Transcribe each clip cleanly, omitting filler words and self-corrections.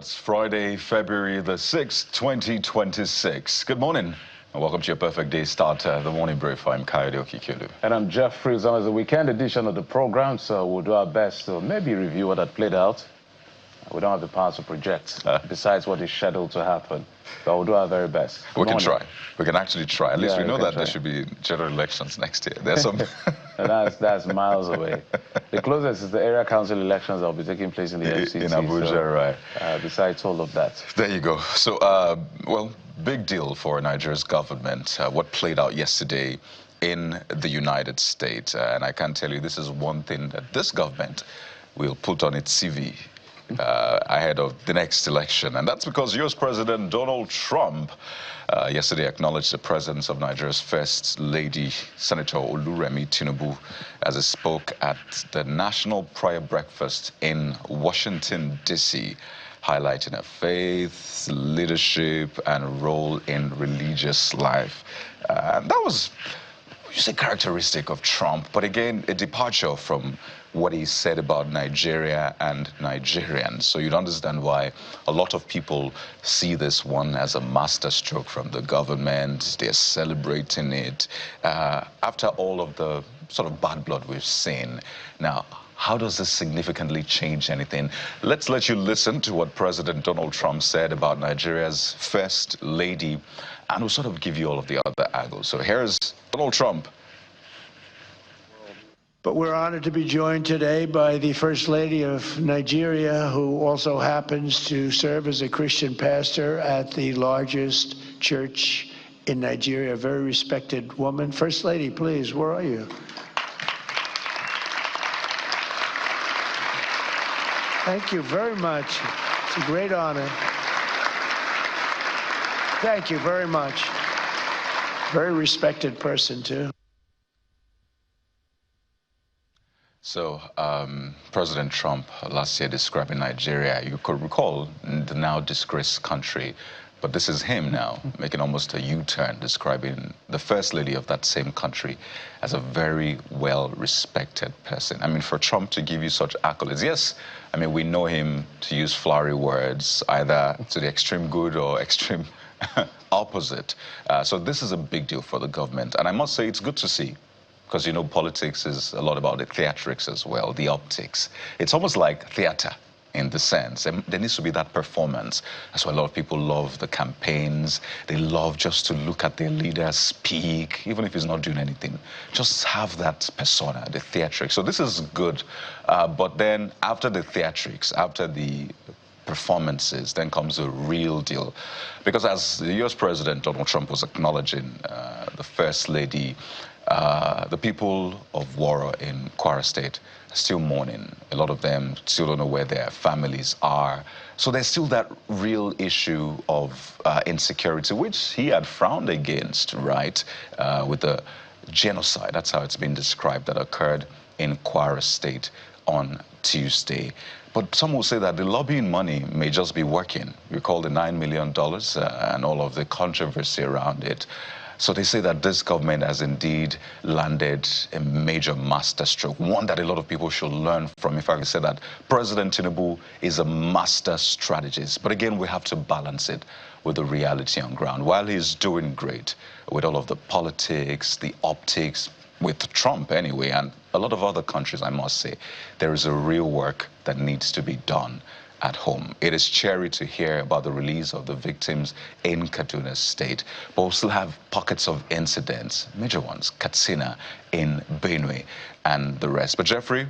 It's Friday, February the 6th, 2026. Good morning, and welcome to your perfect day starter, the morning brief. I'm Kayode Okikelu. And I'm Jeffrey. It's the weekend edition of the program, so we'll do our best to maybe review what had played out. We don't have the power to project, besides what is scheduled to happen. But we'll do our very best. We can try. We can actually try. At least we know that there should be general elections next year. There's some... that's miles away. The closest is the area council elections that will be taking place in the FCT. In Abuja, so, right. Besides all of that. There you go. So, well, big deal for Nigeria's government. What played out yesterday in the United States. And I can tell you this is one thing that this government will put on its CV ahead of the next election. And that's because U.S. President Donald Trump yesterday acknowledged the presence of Nigeria's First Lady, Senator Oluremi Tinubu, as he spoke at the National Prayer Breakfast in Washington, D.C., highlighting her faith, leadership, and role in religious life. That was, you say, characteristic of Trump, but again, a departure from what he said about Nigeria and Nigerians. So you'd understand why a lot of people see this one as a masterstroke from the government. They're celebrating it after all of the sort of bad blood we've seen. Now, how does this significantly change anything? Let's let you listen to what President Donald Trump said about Nigeria's First Lady, and we'll sort of give you all of the other angles. So here's Donald Trump. But we're honored to be joined today by the First Lady of Nigeria, who also happens to serve as a Christian pastor at the largest church in Nigeria, a very respected woman. First Lady, please, where are you? Thank you very much. It's a great honor. Thank you very much. Very respected person, too. So, President Trump last year describing Nigeria, you could recall, the now disgraced country, but this is him now making almost a U-turn, describing the First Lady of that same country as a very well-respected person. I mean, for Trump to give you such accolades, yes, I mean, we know him to use flowery words, either to the extreme good or extreme opposite. So this is a big deal for the government, and I must say it's good to see. Because, you know, politics is a lot about the theatrics as well, the optics. It's almost like theater in the sense. And there needs to be that performance. That's why a lot of people love the campaigns. They love just to look at their leader speak, even if he's not doing anything. Just have that persona, the theatrics. So this is good. But then after the theatrics, after the performances, then comes the real deal. Because as the U.S. President Donald Trump was acknowledging the First Lady, the people of Kwara in Kwara State are still mourning. A lot of them still don't know where their families are. So there's still that real issue of insecurity, which he had frowned against, right, with the genocide. That's how it's been described, that occurred in Kwara State on Tuesday. But some will say that the lobbying money may just be working. You recall the $9 million and all of the controversy around it. So they say that this government has indeed landed a major masterstroke, one that a lot of people should learn from. In fact, they say that President Tinubu is a master strategist. But again, we have to balance it with the reality on ground. While he's doing great with all of the politics, the optics, with Trump anyway, and a lot of other countries, I must say, there is a real work that needs to be done at home. It is cheery to hear about the release of the victims in Kaduna State, but we'll still have pockets of incidents, major ones, Katsina in Benue, and the rest. But Jeffrey,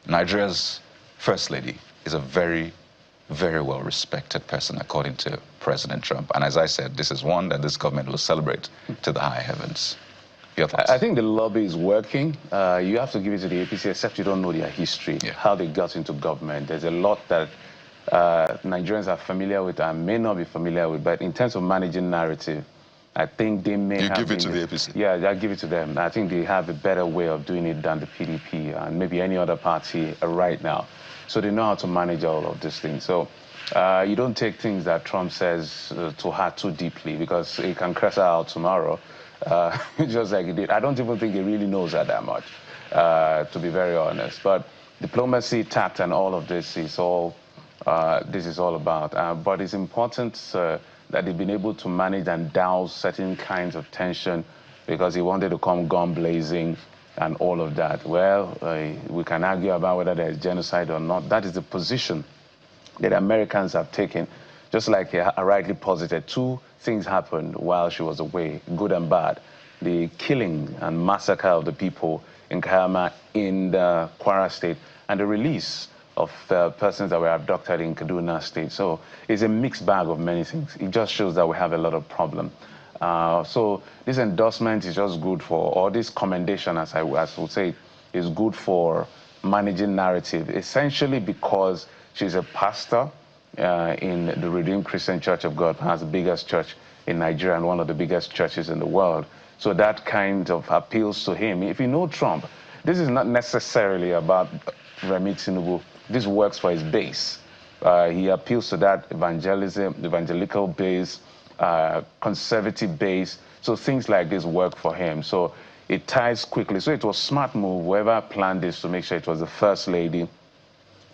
Nigeria's First Lady is a very, very well-respected person, according to President Trump. And as I said, this is one that this government will celebrate to the high heavens. I think the lobby is working. You have to give it to the APC, except you don't know their history, how they got into government. There's a lot that Nigerians are familiar with and may not be familiar with, but in terms of managing narrative, I think they may have... You give it to the APC? Yeah, I give it to them. I think they have a better way of doing it than the PDP and maybe any other party right now. So they know how to manage all of these things. So you don't take things that Trump says to heart too deeply, because it can curse her out tomorrow. Just like he did. I don't even think he really knows her that much, to be very honest. But diplomacy, tact, and all of this is all this is all about. But it's important that they've been able to manage and douse certain kinds of tension because he wanted to come gun blazing and all of that. Well, we can argue about whether there's genocide or not. That is the position that Americans have taken. Just like I rightly posited, two things happened while she was away, good and bad. The killing and massacre of the people in Kayama in the Kwara state and the release of persons that were abducted in Kaduna state. So it's a mixed bag of many things. It just shows that we have a lot of problem. So this endorsement is just good for, or this commendation, as I would say, is good for managing narrative, essentially because she's a pastor in the Redeemed Christian Church of God, perhaps the biggest church in Nigeria and one of the biggest churches in the world. So that kind of appeals to him. If you know Trump, this is not necessarily about Remi Tinubu. This works for his base. He appeals to that evangelical base, conservative base. So things like this work for him. So it ties quickly. So it was a smart move, whoever planned this, to make sure it was the First Lady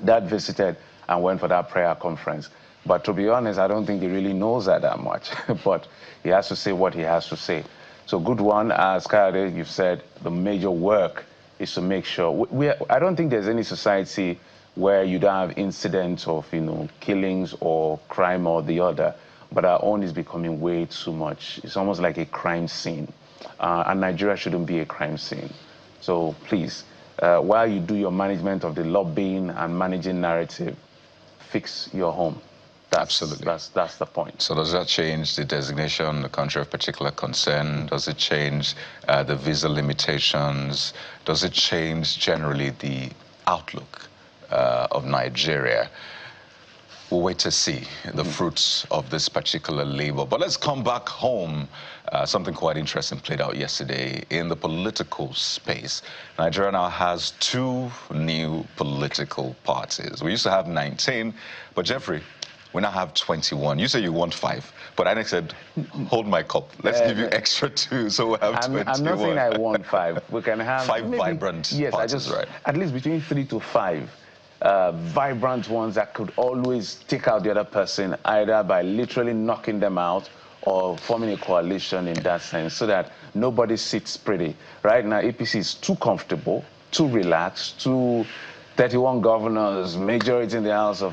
that visited and went for that prayer conference. But to be honest, I don't think he really knows that much. But he has to say what he has to say. So good one. As Kayode, you've said, the major work is to make sure. I don't think there's any society where you don't have incidents of, killings or crime or the other. But our own is becoming way too much. It's almost like a crime scene. And Nigeria shouldn't be a crime scene. So please, while you do your management of the lobbying and managing narrative, fix your home. Absolutely. That's the point. So does that change the designation, the country of particular concern? Does it change the visa limitations? Does it change generally the outlook of Nigeria? We'll wait to see the fruits of this particular labor. But let's come back home. Something quite interesting played out yesterday in the political space. Nigeria now has 2 new political parties. We used to have 19, but Jeffrey, we now have 21. You say you want 5, but INEC said, hold my cup. Let's give you extra 2, so we'll have 21. I'm not saying I want 5. We can have 5 vibrant parties, right? At least between 3 to 5. Vibrant ones that could always take out the other person, either by literally knocking them out or forming a coalition in that sense, so that nobody sits pretty. Right now, APC is too comfortable, too relaxed, too 31 governors, majority in the House of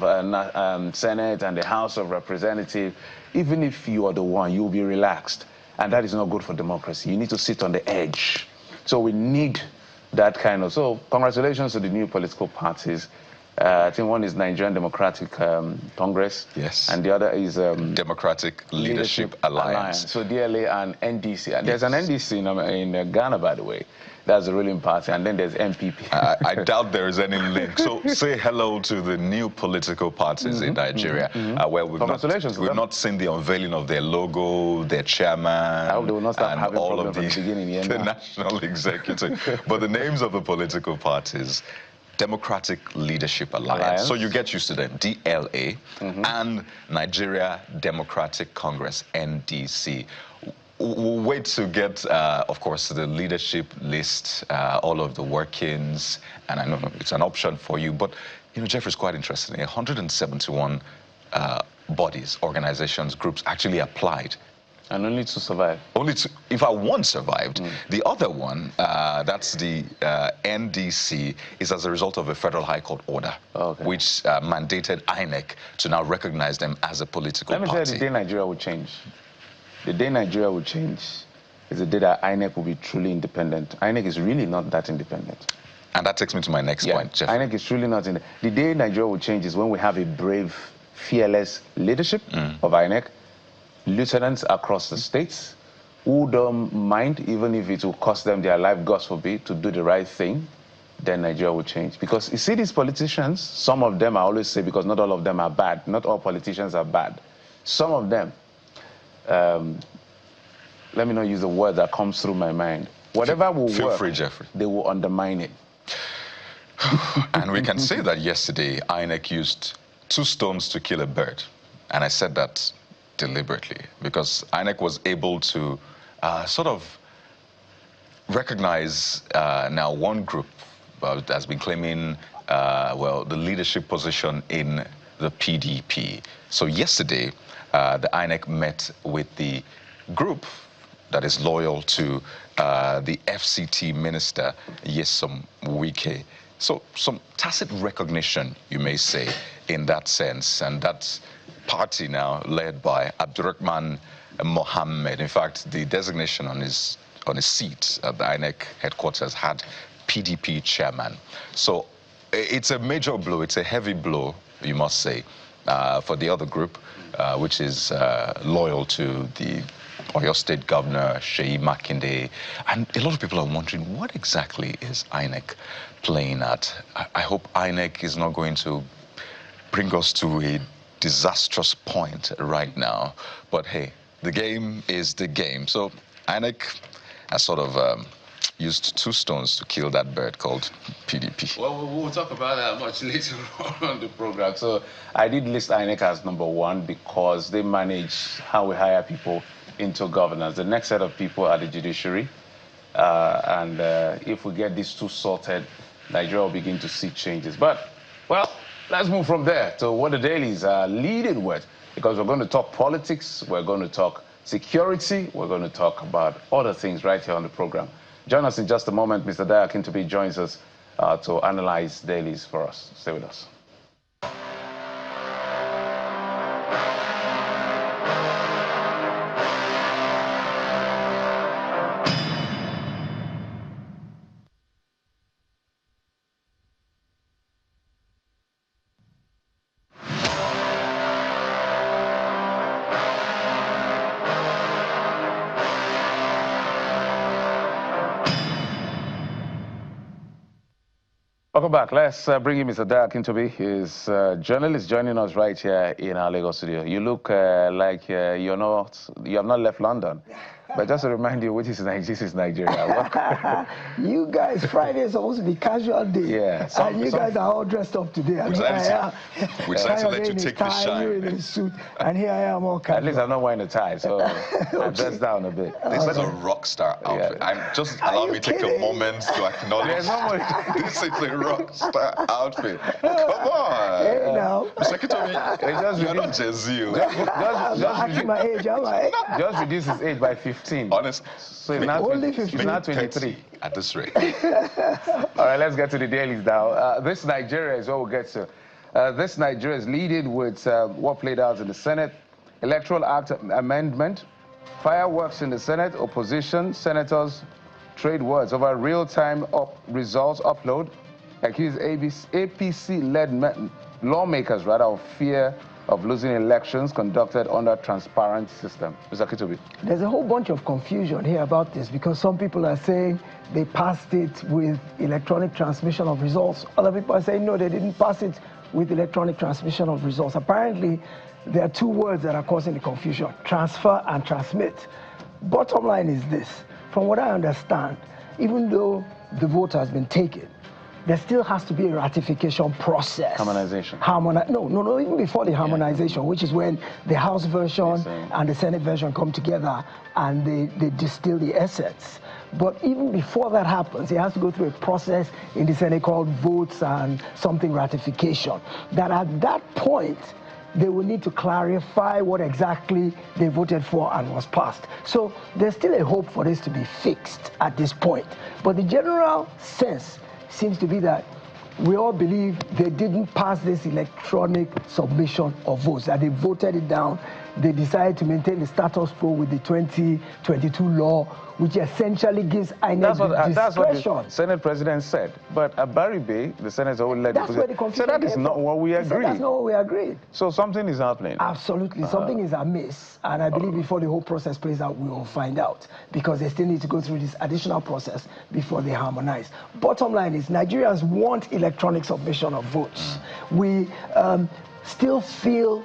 Senate and the House of Representatives. Even if you are the one, you'll be relaxed. And that is not good for democracy. You need to sit on the edge. So we need that kind of... So congratulations to the new political parties. I think one is Nigerian Democratic Congress. Yes. And the other is... Democratic Leadership Alliance. So DLA and NDC. And there's an NDC in Ghana, by the way. That's the ruling party. And then there's MPP. I doubt there is any link. So say hello to the new political parties in Nigeria. Where we've not seen the unveiling of their logo, their chairman, I hope they will not start having all problems of from the beginning. The national executive. But the names of the political parties: Democratic Leadership Alliance. So you get used to them, DLA, and Nigeria Democratic Congress, NDC. We'll wait to get, of course, the leadership list, all of the workings, and I know it's an option for you. But, Jeffrey's quite interesting. 171 bodies, organizations, groups actually applied. And only 2 survived. Only 2. In fact, 1 survived. The other one, that's the NDC, is as a result of a federal high court order, which mandated INEC to now recognize them as a political party. Let me tell you the day Nigeria will change. The day Nigeria will change is the day that INEC will be truly independent. INEC is really not that independent. And that takes me to my next point, Jeff. INEC is truly not independent. The day Nigeria will change is when we have a brave, fearless leadership of INEC, lieutenants across the states who don't mind, even if it will cost them their life, God forbid, to do the right thing. Then Nigeria will change. Because you see these politicians, some of them, I always say, because not all of them are bad. Not all politicians are bad. Some of them, let me not use the word that comes through my mind. Whatever will work, feel free, Jeffrey. They will undermine it. And we can say that yesterday, INEC used 2 stones to kill a bird. And I said that deliberately, because INEC was able to sort of recognize now one group has been claiming, well, the leadership position in the PDP. So yesterday, the INEC met with the group that is loyal to the FCT minister, Nyesom Wike. So some tacit recognition, you may say, in that sense. And that party now led by Abdurrahman Mohammed. In fact, the designation on his seat at the INEC headquarters had PDP chairman. So it's a major blow. It's a heavy blow, you must say, for the other group, which is loyal to the Oyo State Governor, Seyi Makinde. And a lot of people are wondering, what exactly is INEC playing at? I hope INEC is not going to bring us to a disastrous point right now. But hey, the game is the game. So INEC has sort of used two stones to kill that bird called PDP. Well, we'll talk about that much later on the program. So I did list INEC as #1 because they manage how we hire people into governance. The next set of people are the judiciary. If we get these two sorted, Nigeria will begin to see changes. But, well, let's move from there to what the dailies are leading with, because we're going to talk politics, we're going to talk security, we're going to talk about other things right here on the program. Join us in just a moment. Mr. Dayakintobi joins us to analyze dailies for us. Stay with us. Welcome back. Let's bring in Mr. Dayakintobi. He's a journalist joining us right here in our Lagos studio. You look like you have not left London. But just to remind you, this is Nigeria. You guys, Friday is supposed to be casual day. Yeah. And you guys are all dressed up today. We decided to let you take the shine. You in a suit, and here I am all casual. At least I'm not wearing a tie, so I'm dressed down a bit. This is a rock star outfit. Yeah. Just allow me to take a moment to acknowledge this is a rock star outfit. Come on. Hey, now. Mr. Kintobi, you're not Gen Z. Just my age, am I? Just reduce his age by 15. Honest. So it's not, only 15. It's not 23. At this rate. All right, let's get to the dailies now. This Nigeria is what we'll get to. This Nigeria is leading with what played out in the Senate. Electoral Act amendment. Fireworks in the Senate. Opposition. Senators trade words over real-time results upload. Accuse APC-led lawmakers of fear of losing elections conducted under transparent system. Mr. Kitobi. There's a whole bunch of confusion here about this because some people are saying they passed it with electronic transmission of results. Other people are saying no, they didn't pass it with electronic transmission of results. Apparently, there are two words that are causing the confusion: transfer and transmit. Bottom line is this: from what I understand, even though the vote has been taken, there still has to be a ratification process. Harmonization. No, even before the harmonization, which is when the House version and the Senate version come together and they distill the assets. But even before that happens, it has to go through a process in the Senate called votes and something ratification. That at that point, they will need to clarify what exactly they voted for and was passed. So there's still a hope for this to be fixed at this point. But the general sense seems to be that we all believe they didn't pass this electronic submission of votes, that they voted it down. They decided to maintain the status quo with the 2022 law, which essentially gives INEC discretion. That's what the Senate President said. But at Baribe, the Senator will let so that is not what we agreed. That's not what we agreed. So something is happening. Absolutely. Something is amiss. And I believe before the whole process plays out, we will find out. Because they still need to go through this additional process before they harmonize. Bottom line is Nigerians want electronic submission of votes. We still feel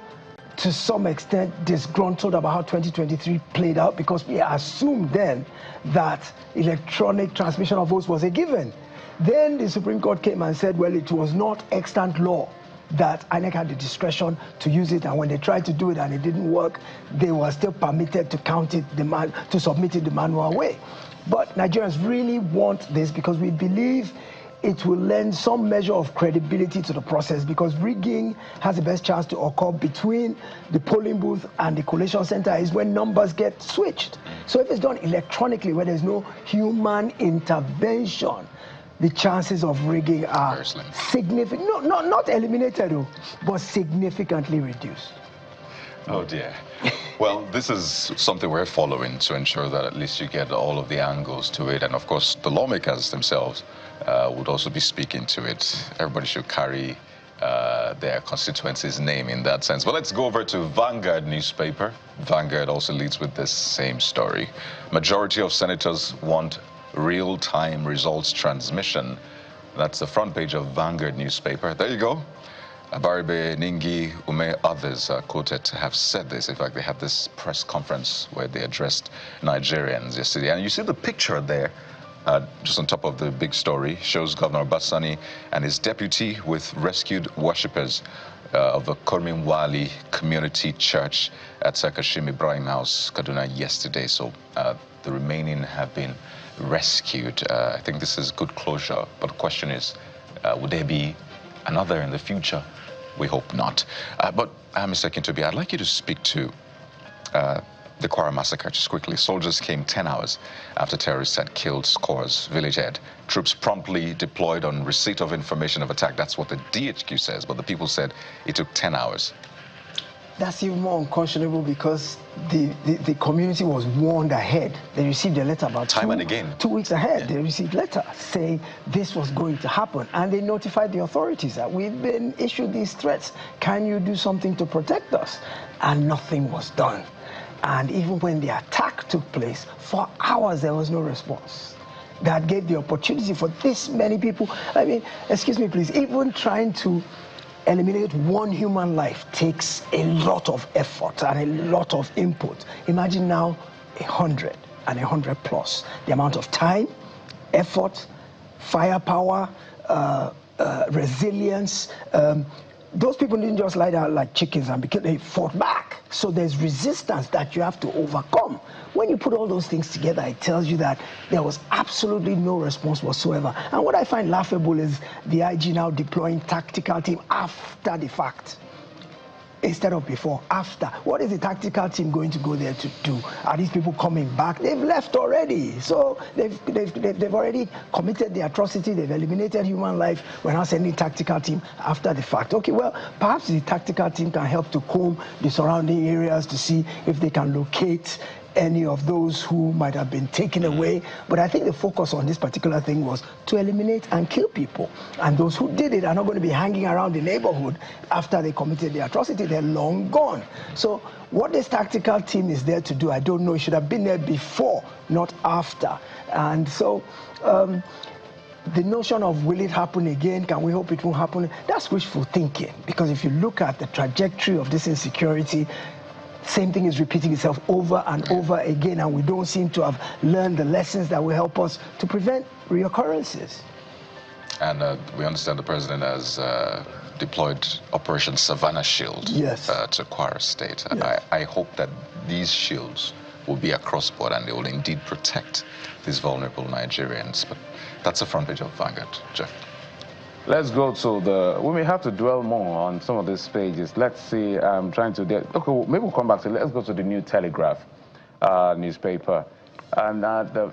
to some extent disgruntled about how 2023 played out because we assumed then that electronic transmission of votes was a given. Then the Supreme Court came and said, well, it was not extant law, that INEC had the discretion to use it, and when they tried to do it and it didn't work, they were still permitted to count it, to submit it the manual way. But Nigerians really want this because we believe it will lend some measure of credibility to the process, because rigging has the best chance to occur between the polling booth and the collation center is when numbers get switched. So if it's done electronically, where there's no human intervention, the chances of rigging are significant, not eliminated, though, but significantly reduced. Oh dear. Well, this is something we're following to ensure that at least you get all of the angles to it. And of course, the lawmakers themselves would also be speaking to it. Everybody should carry their constituency's name in that sense. But let's go over to Vanguard newspaper. Vanguard also leads with this same story. Majority of senators want real-time results transmission. That's the front page of Vanguard newspaper. There you go. Abaribe, Ningi, Ume, others are quoted to have said this. In fact, they had this press conference where they addressed Nigerians yesterday. And you see the picture there, just on top of the big story, shows Governor Bassani and his deputy with rescued worshippers of the Korminwali Community Church at Sakashim Ibrahim House, Kaduna, yesterday. So the remaining have been rescued. I think this is good closure. But the question is, would there be another in the future? We hope not. But Mr. Kintobi, I'd like you to speak to the Kwara massacre just quickly. Soldiers came 10 hours after terrorists had killed Skora's village head. Troops promptly deployed on receipt of information of attack. That's what the DHQ says, but the people said it took 10 hours. That's even more unconscionable, because the community was warned ahead. They received a letter about time and again. 2 weeks ahead. They received a letter saying this was going to happen, and they notified the authorities that we've been issued these threats. Can you do something to protect us? And nothing was done. And even when the attack took place, for hours there was no response. That gave the opportunity for this many people. I mean, excuse me, please, even trying to eliminate one human life takes a lot of effort and a lot of input. Imagine now 100 and 100 plus. The amount of time, effort, firepower, resilience. Those people didn't just lie down like chickens and they fought back. So there's resistance that you have to overcome. When you put all those things together, it tells you that there was absolutely no response whatsoever. And what I find laughable is the IG now deploying tactical team after the fact, instead of before, after. What is the tactical team going to go there to do? Are these people coming back? They've left already. So they've already committed the atrocity. They've eliminated human life. We're now sending tactical team after the fact. Okay, well, perhaps the tactical team can help to comb the surrounding areas to see if they can locate any of those who might have been taken away. But I think the focus on this particular thing was to eliminate and kill people. And those who did it are not going to be hanging around the neighborhood after they committed the atrocity. They're long gone. So what this tactical team is there to do, I don't know. It should have been there before, not after. And so the notion of will it happen again, can we hope it won't happen, that's wishful thinking. Because if you look at the trajectory of this insecurity, same thing is repeating itself over and over again, and we don't seem to have learned the lessons that will help us to prevent reoccurrences. And we understand the president has deployed Operation Savannah Shield to Kwara State. Yes. I hope that these shields will be across board and they will indeed protect these vulnerable Nigerians. But that's the front page of Vanguard. Jeff. Let's go to we may have to dwell more on some of these pages. Let's see, I'm trying to get, okay, maybe we'll come back to, let's go to the New Telegraph newspaper. And of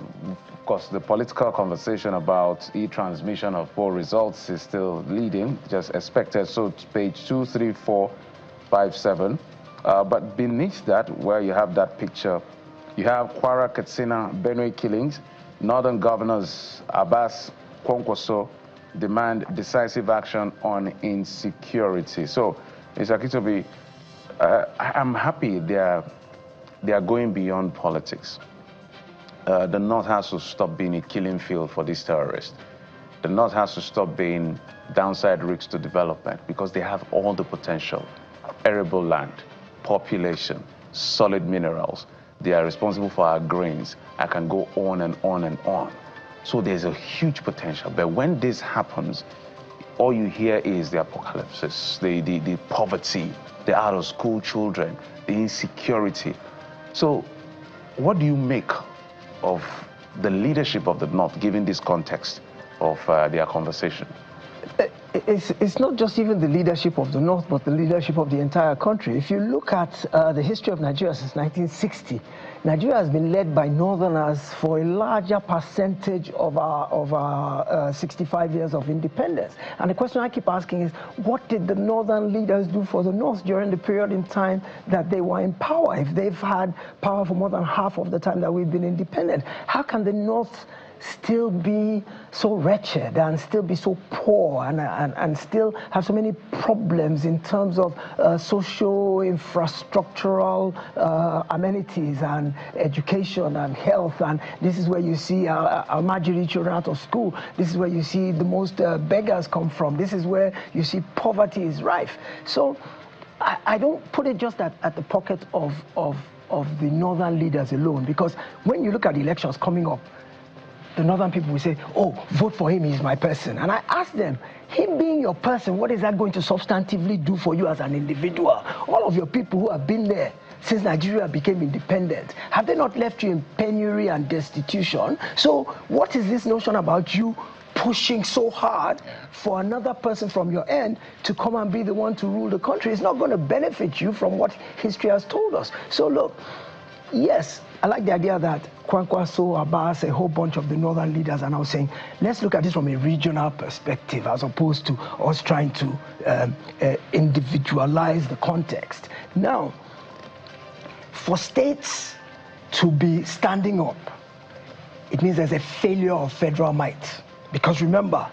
course, the political conversation about e-transmission of poll results is still leading, just expected. So page 23457. But beneath that, where you have that picture, you have Kwara, Katsina, Benue killings, Northern governors Abbas, Kwankwaso, demand decisive action on insecurity. So, Mr. Kintobi, I'm happy they are going beyond politics. The North has to stop being a killing field for these terrorists. The North has to stop being downside risks to development, because they have all the potential. Arable land, population, solid minerals. They are responsible for our grains. I can go on and on and on. So there's a huge potential. But when this happens, all you hear is the apocalypse, the poverty, the out-of-school children, the insecurity. So what do you make of the leadership of the North, given this context, of their conversation? It's not just even the leadership of the North, but the leadership of the entire country. If you look at the history of Nigeria since 1960, Nigeria has been led by Northerners for a larger percentage of our 65 years of independence. And the question I keep asking is, what did the Northern leaders do for the North during the period in time that they were in power? If they've had power for more than half of the time that we've been independent, how can the North still be so wretched and still be so poor and still have so many problems in terms of social infrastructural amenities and education and health? And this is where you see our Almajiri children out of school. This is where you see the most beggars come from. This is where you see poverty is rife. So I don't put it just at the pocket of the Northern leaders alone, because when you look at the elections coming up, the Northern people will say, oh, vote for him, he's my person. And I ask them, him being your person, what is that going to substantively do for you as an individual? All of your people who have been there since Nigeria became independent, have they not left you in penury and destitution? So what is this notion about you pushing so hard for another person from your end to come and be the one to rule the country? It's not going to benefit you from what history has told us. So look, yes, I like the idea that Kwankwaso, Abbas, a whole bunch of the Northern leaders are now saying, let's look at this from a regional perspective as opposed to us trying to individualize the context. Now, for states to be standing up, it means there's a failure of federal might. Because remember,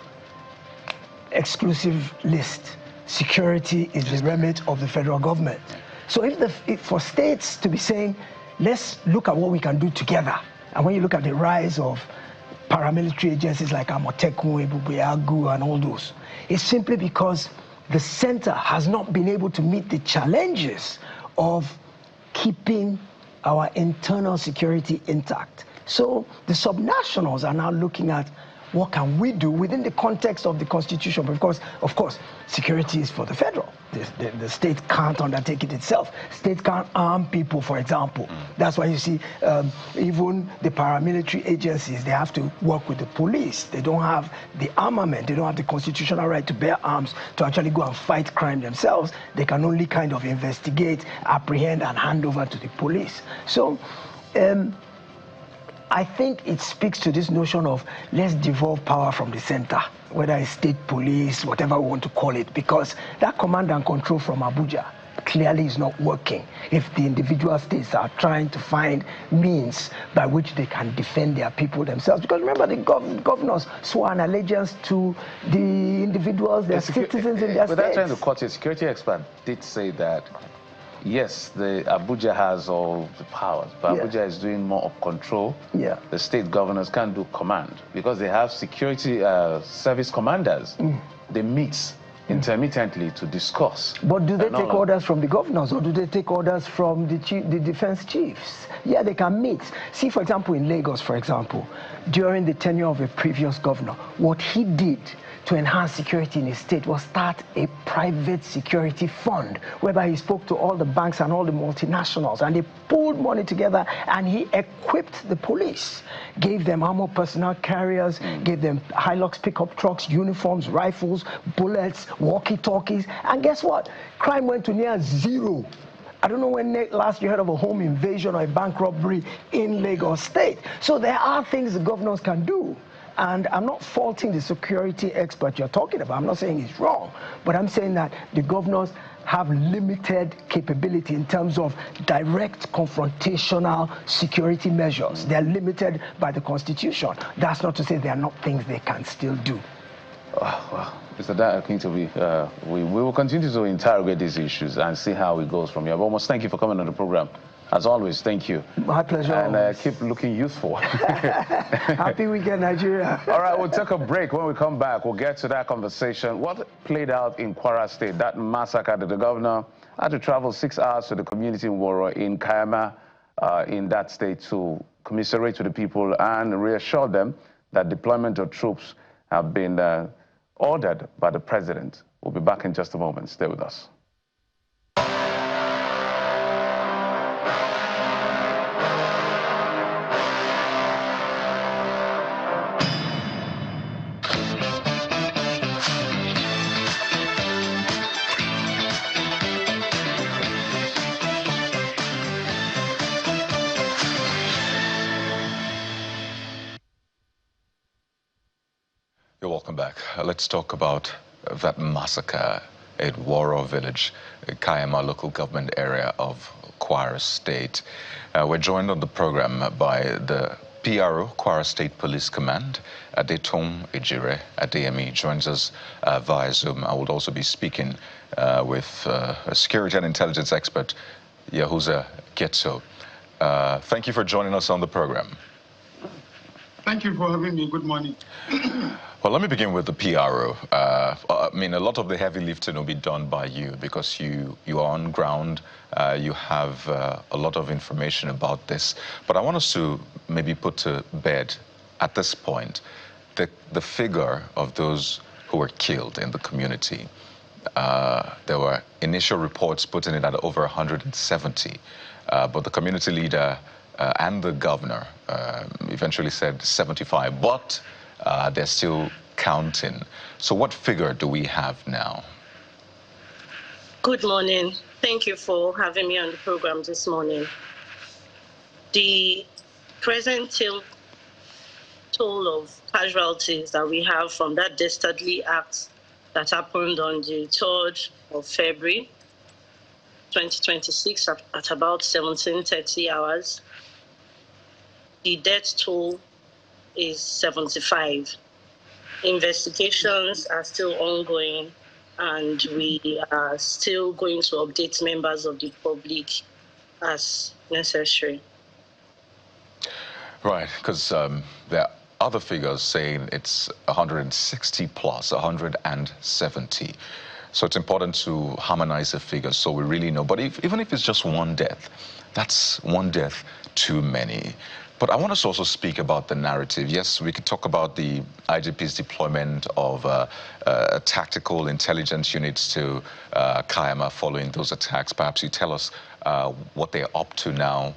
exclusive list, security is the remit of the federal government. So if for states to be saying, let's look at what we can do together. And when you look at the rise of paramilitary agencies like Amotekun, Ebubeagu, and all those, it's simply because the center has not been able to meet the challenges of keeping our internal security intact. So the subnationals are now looking at what can we do within the context of the Constitution? Because, of course, security is for the federal. The state can't undertake it itself. State can't arm people, for example. That's why you see even the paramilitary agencies, they have to work with the police. They don't have the armament. They don't have the constitutional right to bear arms to actually go and fight crime themselves. They can only kind of investigate, apprehend, and hand over to the police. So, I think it speaks to this notion of let's devolve power from the center, whether it's state police, whatever we want to call it, because that command and control from Abuja clearly is not working if the individual states are trying to find means by which they can defend their people themselves. Because remember, the governors swore an allegiance to the individuals, their citizens in their states. Without trying to cut it, security expert did say that yes, the Abuja has all the powers, but Abuja is doing more of control. The state governors can't do command because they have security service commanders. They meet intermittently to discuss. But do they take orders from the governors, or do they take orders from the defense chiefs? Yeah, they can meet. See, for example, in Lagos, for example, during the tenure of a previous governor, what he did to enhance security in his state was start a private security fund, whereby he spoke to all the banks and all the multinationals, and they pulled money together and he equipped the police, gave them armored personnel carriers, gave them Hilux pickup trucks, uniforms, rifles, bullets, walkie-talkies, and guess what? Crime went to near zero. I don't know when last you heard of a home invasion or a bank robbery in Lagos State. So there are things the governors can do. And I'm not faulting the security expert you're talking about. I'm not saying he's wrong, but I'm saying that the governors have limited capability in terms of direct confrontational security measures. They're limited by the Constitution. That's not to say there are not things they can still do. Well, Mr. Dakintobi, we will continue to interrogate these issues and see how it goes from here. But almost thank you for coming on the program. As always, thank you. My pleasure. And keep looking youthful. Happy weekend, Nigeria. All right, we'll take a break. When we come back, we'll get to that conversation. What played out in Kwara State, that massacre that the governor had to travel 6 hours to the community in Kwara in Kayama in that state to commiserate with the people and reassure them that deployment of troops have been ordered by the president. We'll be back in just a moment. Stay with us. welcome back. Let's talk about that massacre at Kwara village, Kayama local government area of Kwara State. We're joined on the program by the PRO, Kwara State Police Command, Adetom Ejire Adeyemi, joins us via Zoom. I will also be speaking with a security and intelligence expert, Yahuza Getso. Thank you for joining us on the program. Thank you for having me. Good morning. Well, let me begin with the PRO. I mean, a lot of the heavy lifting will be done by you because you are on ground. You have a lot of information about this. But I want us to maybe put to bed at this point the figure of those who were killed in the community. There were initial reports putting it at over 170. But the community leader and the governor eventually said 75. But they're still counting. So what figure do we have now? Good morning. Thank you for having me on the program this morning. The present toll of casualties that we have from that dastardly act that happened on the 3rd of February 2026 at about 17:30 hours, the death toll is 75. Investigations are still ongoing, and we are still going to update members of the public as necessary. Right, because there are other figures saying it's 160 plus, 170. So it's important to harmonize the figures so we really know. But even if it's just one death, that's one death too many. But I want us to also speak about the narrative. Yes, we could talk about the IGP's deployment of tactical intelligence units to Kayama following those attacks. Perhaps you tell us what they're up to now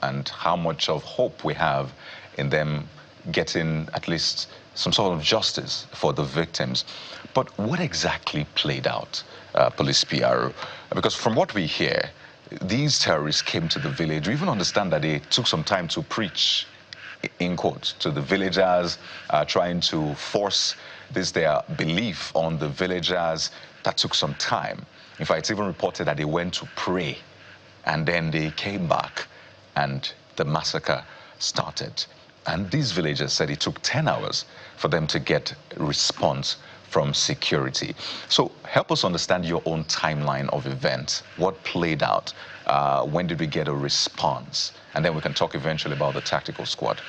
and how much of hope we have in them getting at least some sort of justice for the victims. But what exactly played out, Police PRO? Because from what we hear, these terrorists came to the village. We even understand that they took some time to preach, in quotes, to the villagers, trying to force their belief on the villagers. That took some time. In fact, it's even reported that they went to pray, and then they came back, and the massacre started. And these villagers said it took 10 hours for them to get a response from security. So help us understand your own timeline of events. What played out? When did we get a response? And then we can talk eventually about the tactical squad.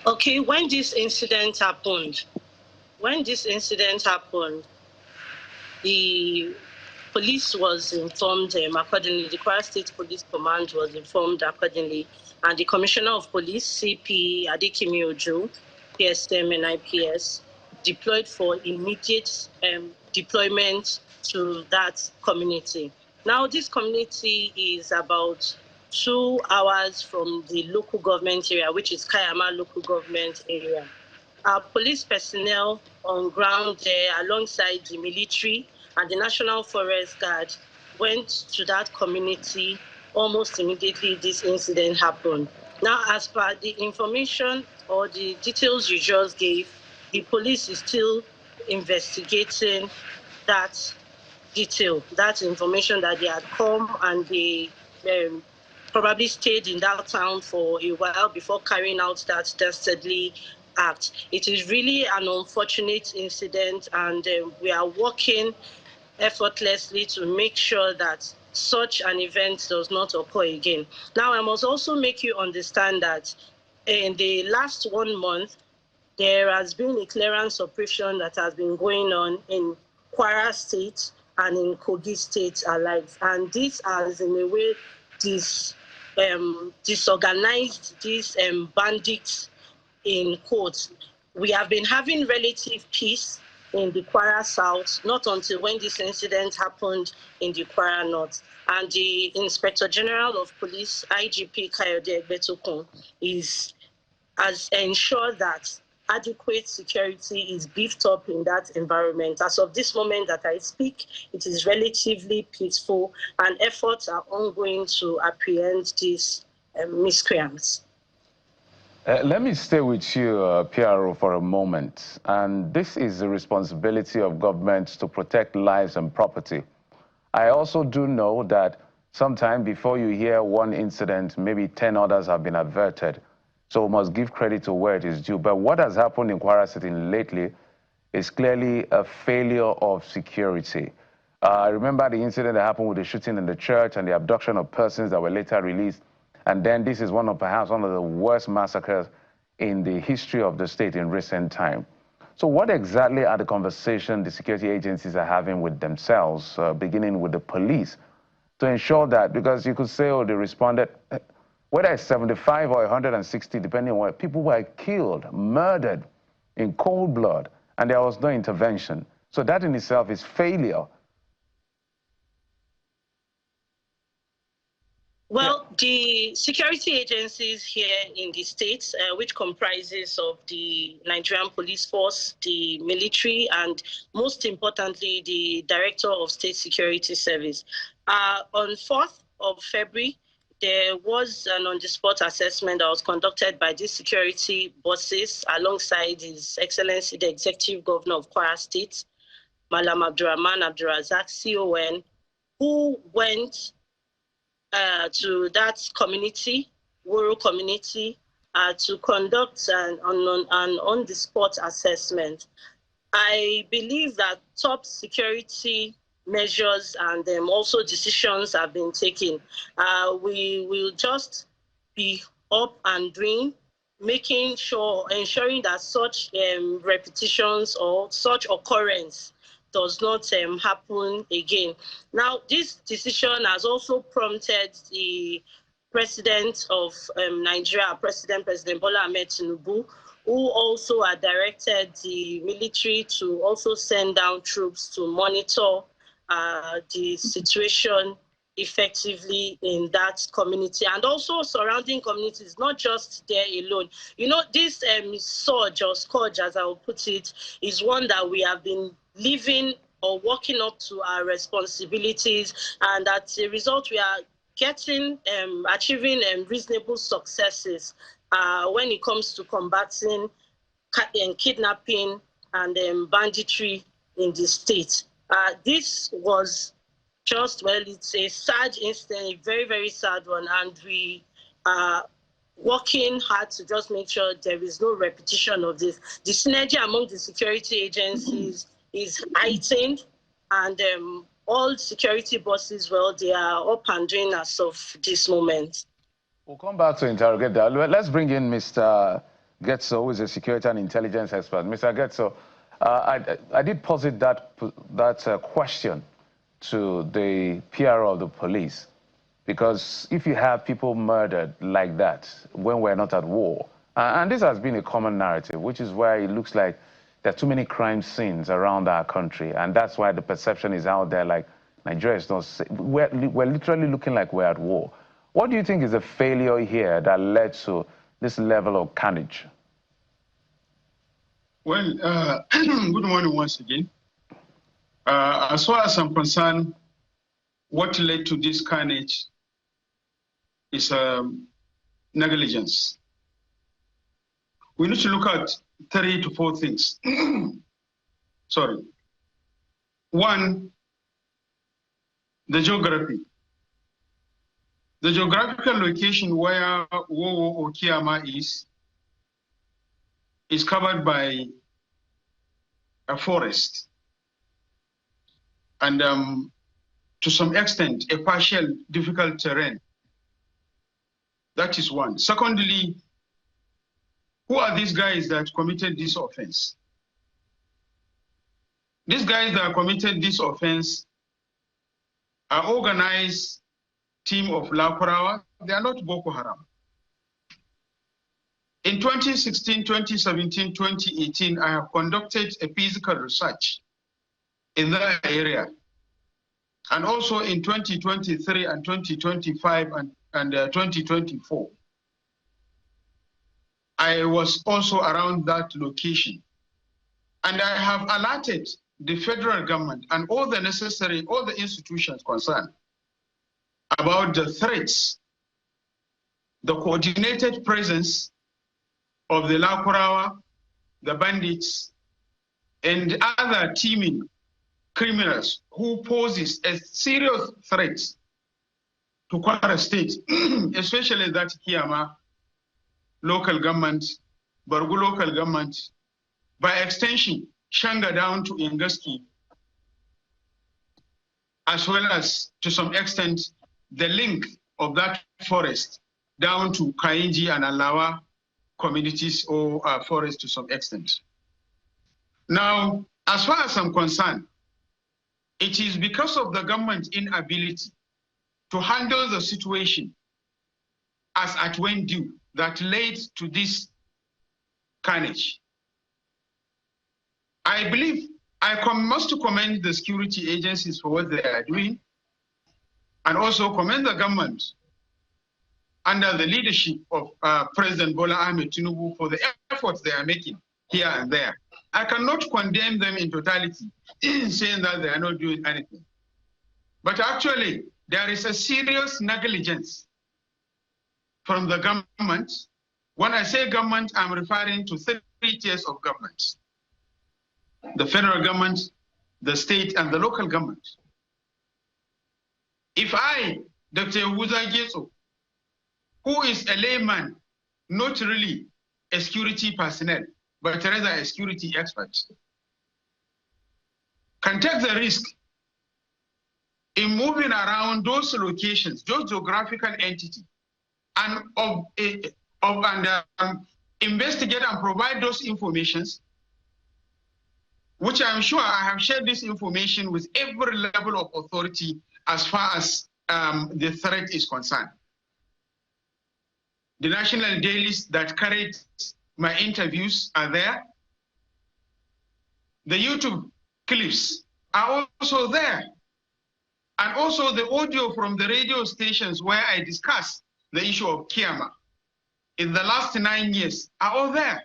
Okay, when this incident happened, the police was informed accordingly. The Kwara State Police Command was informed accordingly. And the Commissioner of Police, CP Adekimi Ojo, PSM and IPS, deployed for immediate deployment to that community. Now, this community is about 2 hours from the local government area, which is Kayama local government area. Our police personnel on ground there, alongside the military and the National Forest Guard, went to that community almost immediately this incident happened. Now, as per the information or the details you just gave, the police is still investigating that detail, that information that they had come and they probably stayed in that town for a while before carrying out that dastardly act. It is really an unfortunate incident, and we are working effortlessly to make sure that such an event does not occur again. Now, I must also make you understand that in the last 1 month, there has been a clearance operation that has been going on in Kwara State and in Kogi State alike. And this has, in a way, disorganized these bandits, in quotes. We have been having relative peace in the Kwara South, not until when this incident happened in the Kwara North. And the Inspector General of Police, IGP Kayode Egbetokun, has ensured that adequate security is beefed up in that environment. As of this moment that I speak, it is relatively peaceful, and efforts are ongoing to apprehend these miscreants. Let me stay with you, PRO, for a moment. And this is the responsibility of governments to protect lives and property. I also do know that sometime before you hear one incident, maybe 10 others have been averted. So we must give credit to where it is due. But what has happened in Kwara City lately is clearly a failure of security. I remember the incident that happened with the shooting in the church and the abduction of persons that were later released. And then this is perhaps one of the worst massacres in the history of the state in recent time. So what exactly are the conversations the security agencies are having with themselves, beginning with the police, to ensure that, because you could say, oh, they responded, whether it's 75 or 160, depending on what, people were killed, murdered in cold blood, and there was no intervention. So that in itself is failure. Well, the security agencies here in the states, which comprises of the Nigerian police force, the military, and most importantly, the Director of State Security Service. On 4th of February, there was an on-the-spot assessment that was conducted by these security bosses alongside His Excellency, the Executive Governor of Kwara State, Malam Abdurrahman Abdurazak, CON, who went to that community, Woro community, to conduct an on-the-spot assessment. I believe that top security measures and also decisions have been taken. We will just be up and doing, ensuring that such repetitions or such occurrence does not happen again. Now, this decision has also prompted the President of Nigeria, President Bola Ahmed Tinubu, who also had directed the military to also send down troops to monitor the situation effectively in that community and also surrounding communities, not just there alone. You know, this surge or scourge, as I will put it, is one that we have been living or working up to our responsibilities, and as a result, we are achieving reasonable successes when it comes to combating kidnapping and banditry in the state. This was just, well, it's a sad incident, a very, very sad one, and we are working hard to just make sure there is no repetition of this. The synergy among the security agencies is heightened, and all security bosses, well, they are up and doing as of this moment. We'll come back to interrogate that. Let's bring in Mr. Getso, who is a security and intelligence expert. Mr. Getso, I did posit that question to the PRO of the police, because if you have people murdered like that when we're not at war, and this has been a common narrative, which is why it looks like there are too many crime scenes around our country, and that's why the perception is out there like Nigeria is not safe. We're literally looking like we're at war. What do you think is the failure here that led to this level of carnage? Well, good morning once again. As far as I'm concerned, what led to this carnage is negligence. We need to look at 3 to 4 things. Sorry. One, the geography. The geographical location where Wowo or Kiama is covered by a forest and to some extent a partial difficult terrain. That is one. Secondly, who are these guys that committed this offense? These guys that committed this offense are organized team of Kwara. They are not Boko Haram. In 2016, 2017, 2018, I have conducted a physical research in that area. And also in 2023 and 2025 and 2024. I was also around that location. And I have alerted the federal government and all the institutions concerned about the threats, the coordinated presence of the Lakurawa, the bandits, and other teaming criminals who poses a serious threat to Kwara State, especially that Kiama local government, Bargu local government, by extension, Shanga down to Ingaski, as well as, to some extent, the link of that forest down to Kainji and Alawa communities or forests to some extent. Now, as far as I'm concerned, it is because of the government's inability to handle the situation as at when due that led to this carnage. I believe I must commend the security agencies for what they are doing, and also commend the government under the leadership of President Bola Ahmed Tinubu for the efforts they are making here and there. I cannot condemn them in totality, saying that they are not doing anything. But actually, there is a serious negligence from the government. When I say government, I'm referring to 3 tiers of government: the federal government, the state, and the local government. If I, Dr. Wuza Geso, who is a layman, not really a security personnel, but rather a security expert, can take the risk in moving around those locations, those geographical entities, and investigate and provide those informations, which I'm sure I have shared this information with every level of authority as far as the threat is concerned. The national dailies that carried my interviews are there. The YouTube clips are also there. And also the audio from the radio stations where I discuss the issue of Kiama in the last 9 years are all there.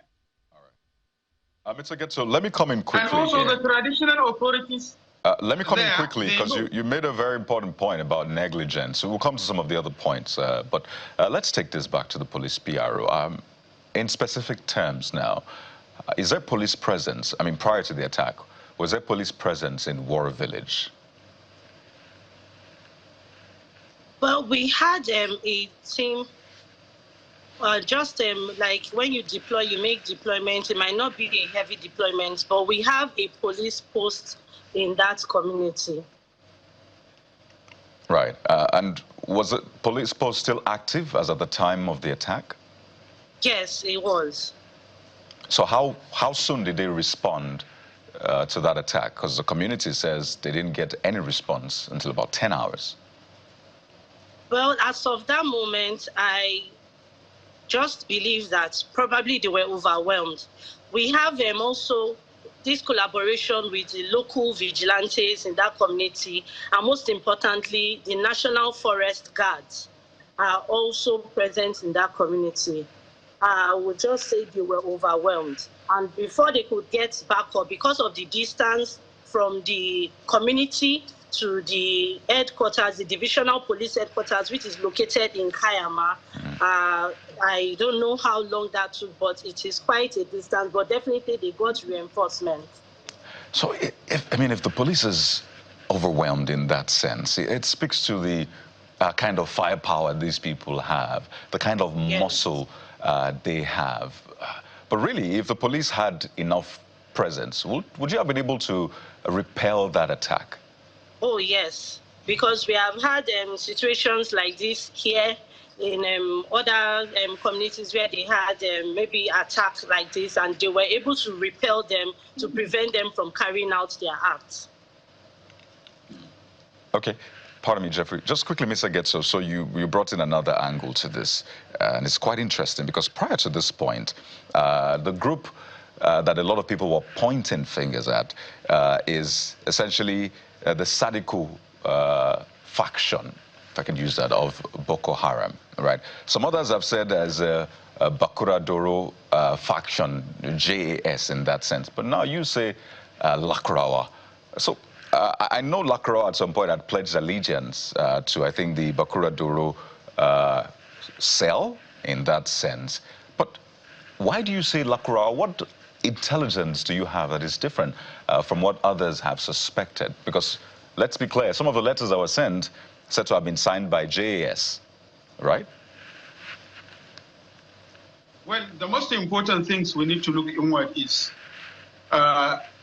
All right. Mr. Getso, let me come in quickly. And also the traditional authorities. Let me come in quickly, because you made a very important point about negligence. We'll come to some of the other points, but let's take this back to the police PRO. In specific terms now, is there police presence? I mean, prior to the attack, was there police presence in War Village? Well, we had a team, like when you deploy, you make deployment. It might not be a heavy deployment, but we have a police post in that community. Right. And was the police post still active as at the time of the attack? Yes, it was. So how soon did they respond to that attack? Because the community says they didn't get any response until about 10 hours. Well, as of that moment, I just believe that probably they were overwhelmed. We have also this collaboration with the local vigilantes in that community, and most importantly, the National Forest Guards are also present in that community. I would just say they were overwhelmed. And before they could get back up, because of the distance from the community to the headquarters, the divisional police headquarters, which is located in Kayama, I don't know how long that took, but it is quite a distance, but definitely they got reinforcement. So, if the police is overwhelmed in that sense, it speaks to the kind of firepower these people have, the kind of muscle they have. But really, if the police had enough presence, would you have been able to repel that attack? Oh, yes, because we have had situations like this here in other communities where they had maybe attacks like this, and they were able to repel them to prevent them from carrying out their acts. Okay. Pardon me, Jeffrey. Just quickly, Mr. Getso, so you brought in another angle to this, and it's quite interesting because prior to this point, the group that a lot of people were pointing fingers at is essentially the Sadiko faction, if I can use that, of Boko Haram, right? Some others have said there's a Bakura Doro faction, JAS in that sense, but now you say Lakrawa. So I know Lakrawa at some point had pledged allegiance to, I think, the Bakura Doro cell in that sense, but Why do you say Kwara? What intelligence do you have that is different from what others have suspected? Because let's be clear, some of the letters that were sent said to have been signed by JAS, right? Well, the most important things we need to look inward is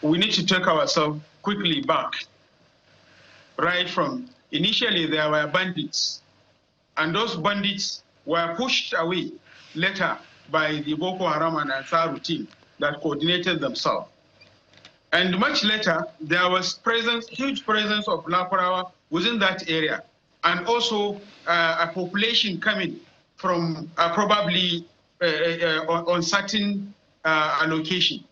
we need to take ourselves quickly back. Right from initially there were bandits, and those bandits were pushed away later by the Boko Haram and Ansar team that coordinated themselves. And much later, there was huge presence of Kwara within that area, and also a population coming from probably on certain allocation.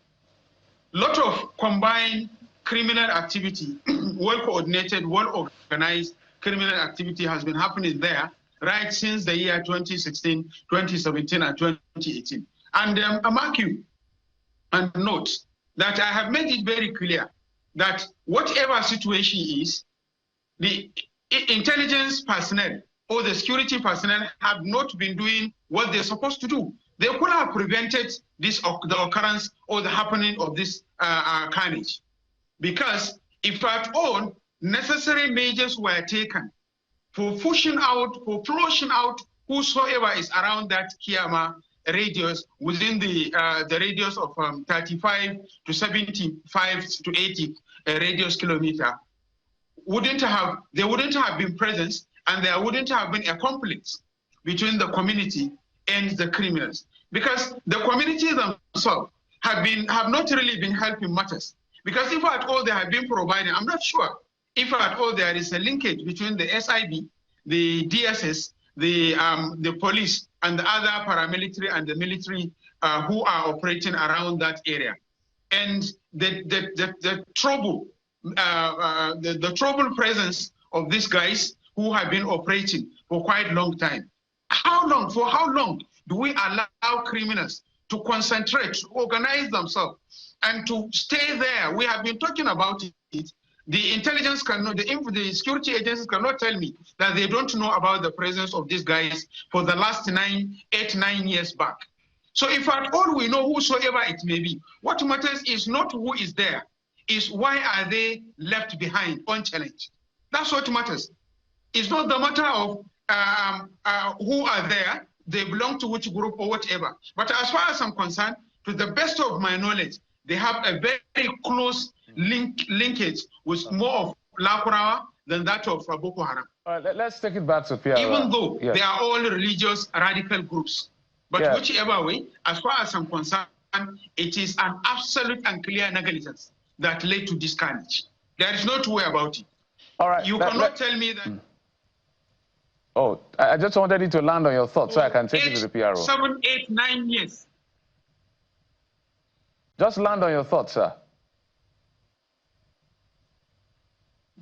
Lot of combined criminal activity, well-coordinated, well-organized criminal activity has been happening there right since the year 2016, 2017, and 2018. And I mark you and note that I have made it very clear that whatever situation is, the intelligence personnel or the security personnel have not been doing what they're supposed to do. They could have prevented the occurrence or the happening of this carnage. Because if at all necessary measures were taken for pushing out, for flushing out whosoever is around that Kiama radius within the radius of 35 to 75 to 80 radius kilometer, there wouldn't have been presence, and there wouldn't have been a conflict between the community and the criminals, because the community themselves have not really been helping matters. Because if at all they have been providing, I'm not sure if at all there is a linkage between the SIB, the DSS, the police, and the other paramilitary and the military who are operating around that area. And the trouble presence of these guys who have been operating for quite a long time. For how long do we allow criminals to concentrate, to organize themselves, and to stay there? We have been talking about it. The intelligence cannot, the security agencies cannot tell me that they don't know about the presence of these guys for the last 8, 9 years back. So if at all we know whosoever it may be, what matters is not who is there, is why are they left behind unchallenged. That's what matters. It's not the matter of who are there, they belong to which group or whatever. But as far as I'm concerned, to the best of my knowledge, they have a very close linkage with more of Kwara than that of Boko Haram. All right, let's take it back to Pierre. Even though they are all religious radical groups. But whichever way, as far as I'm concerned, it is an absolute and clear negligence that led to this carnage. There is no two way about it. All right. You cannot tell me that. Oh, I just wanted you to land on your thoughts so I can take you to the PRO. 7, 8, 9 years. Just land on your thoughts, sir.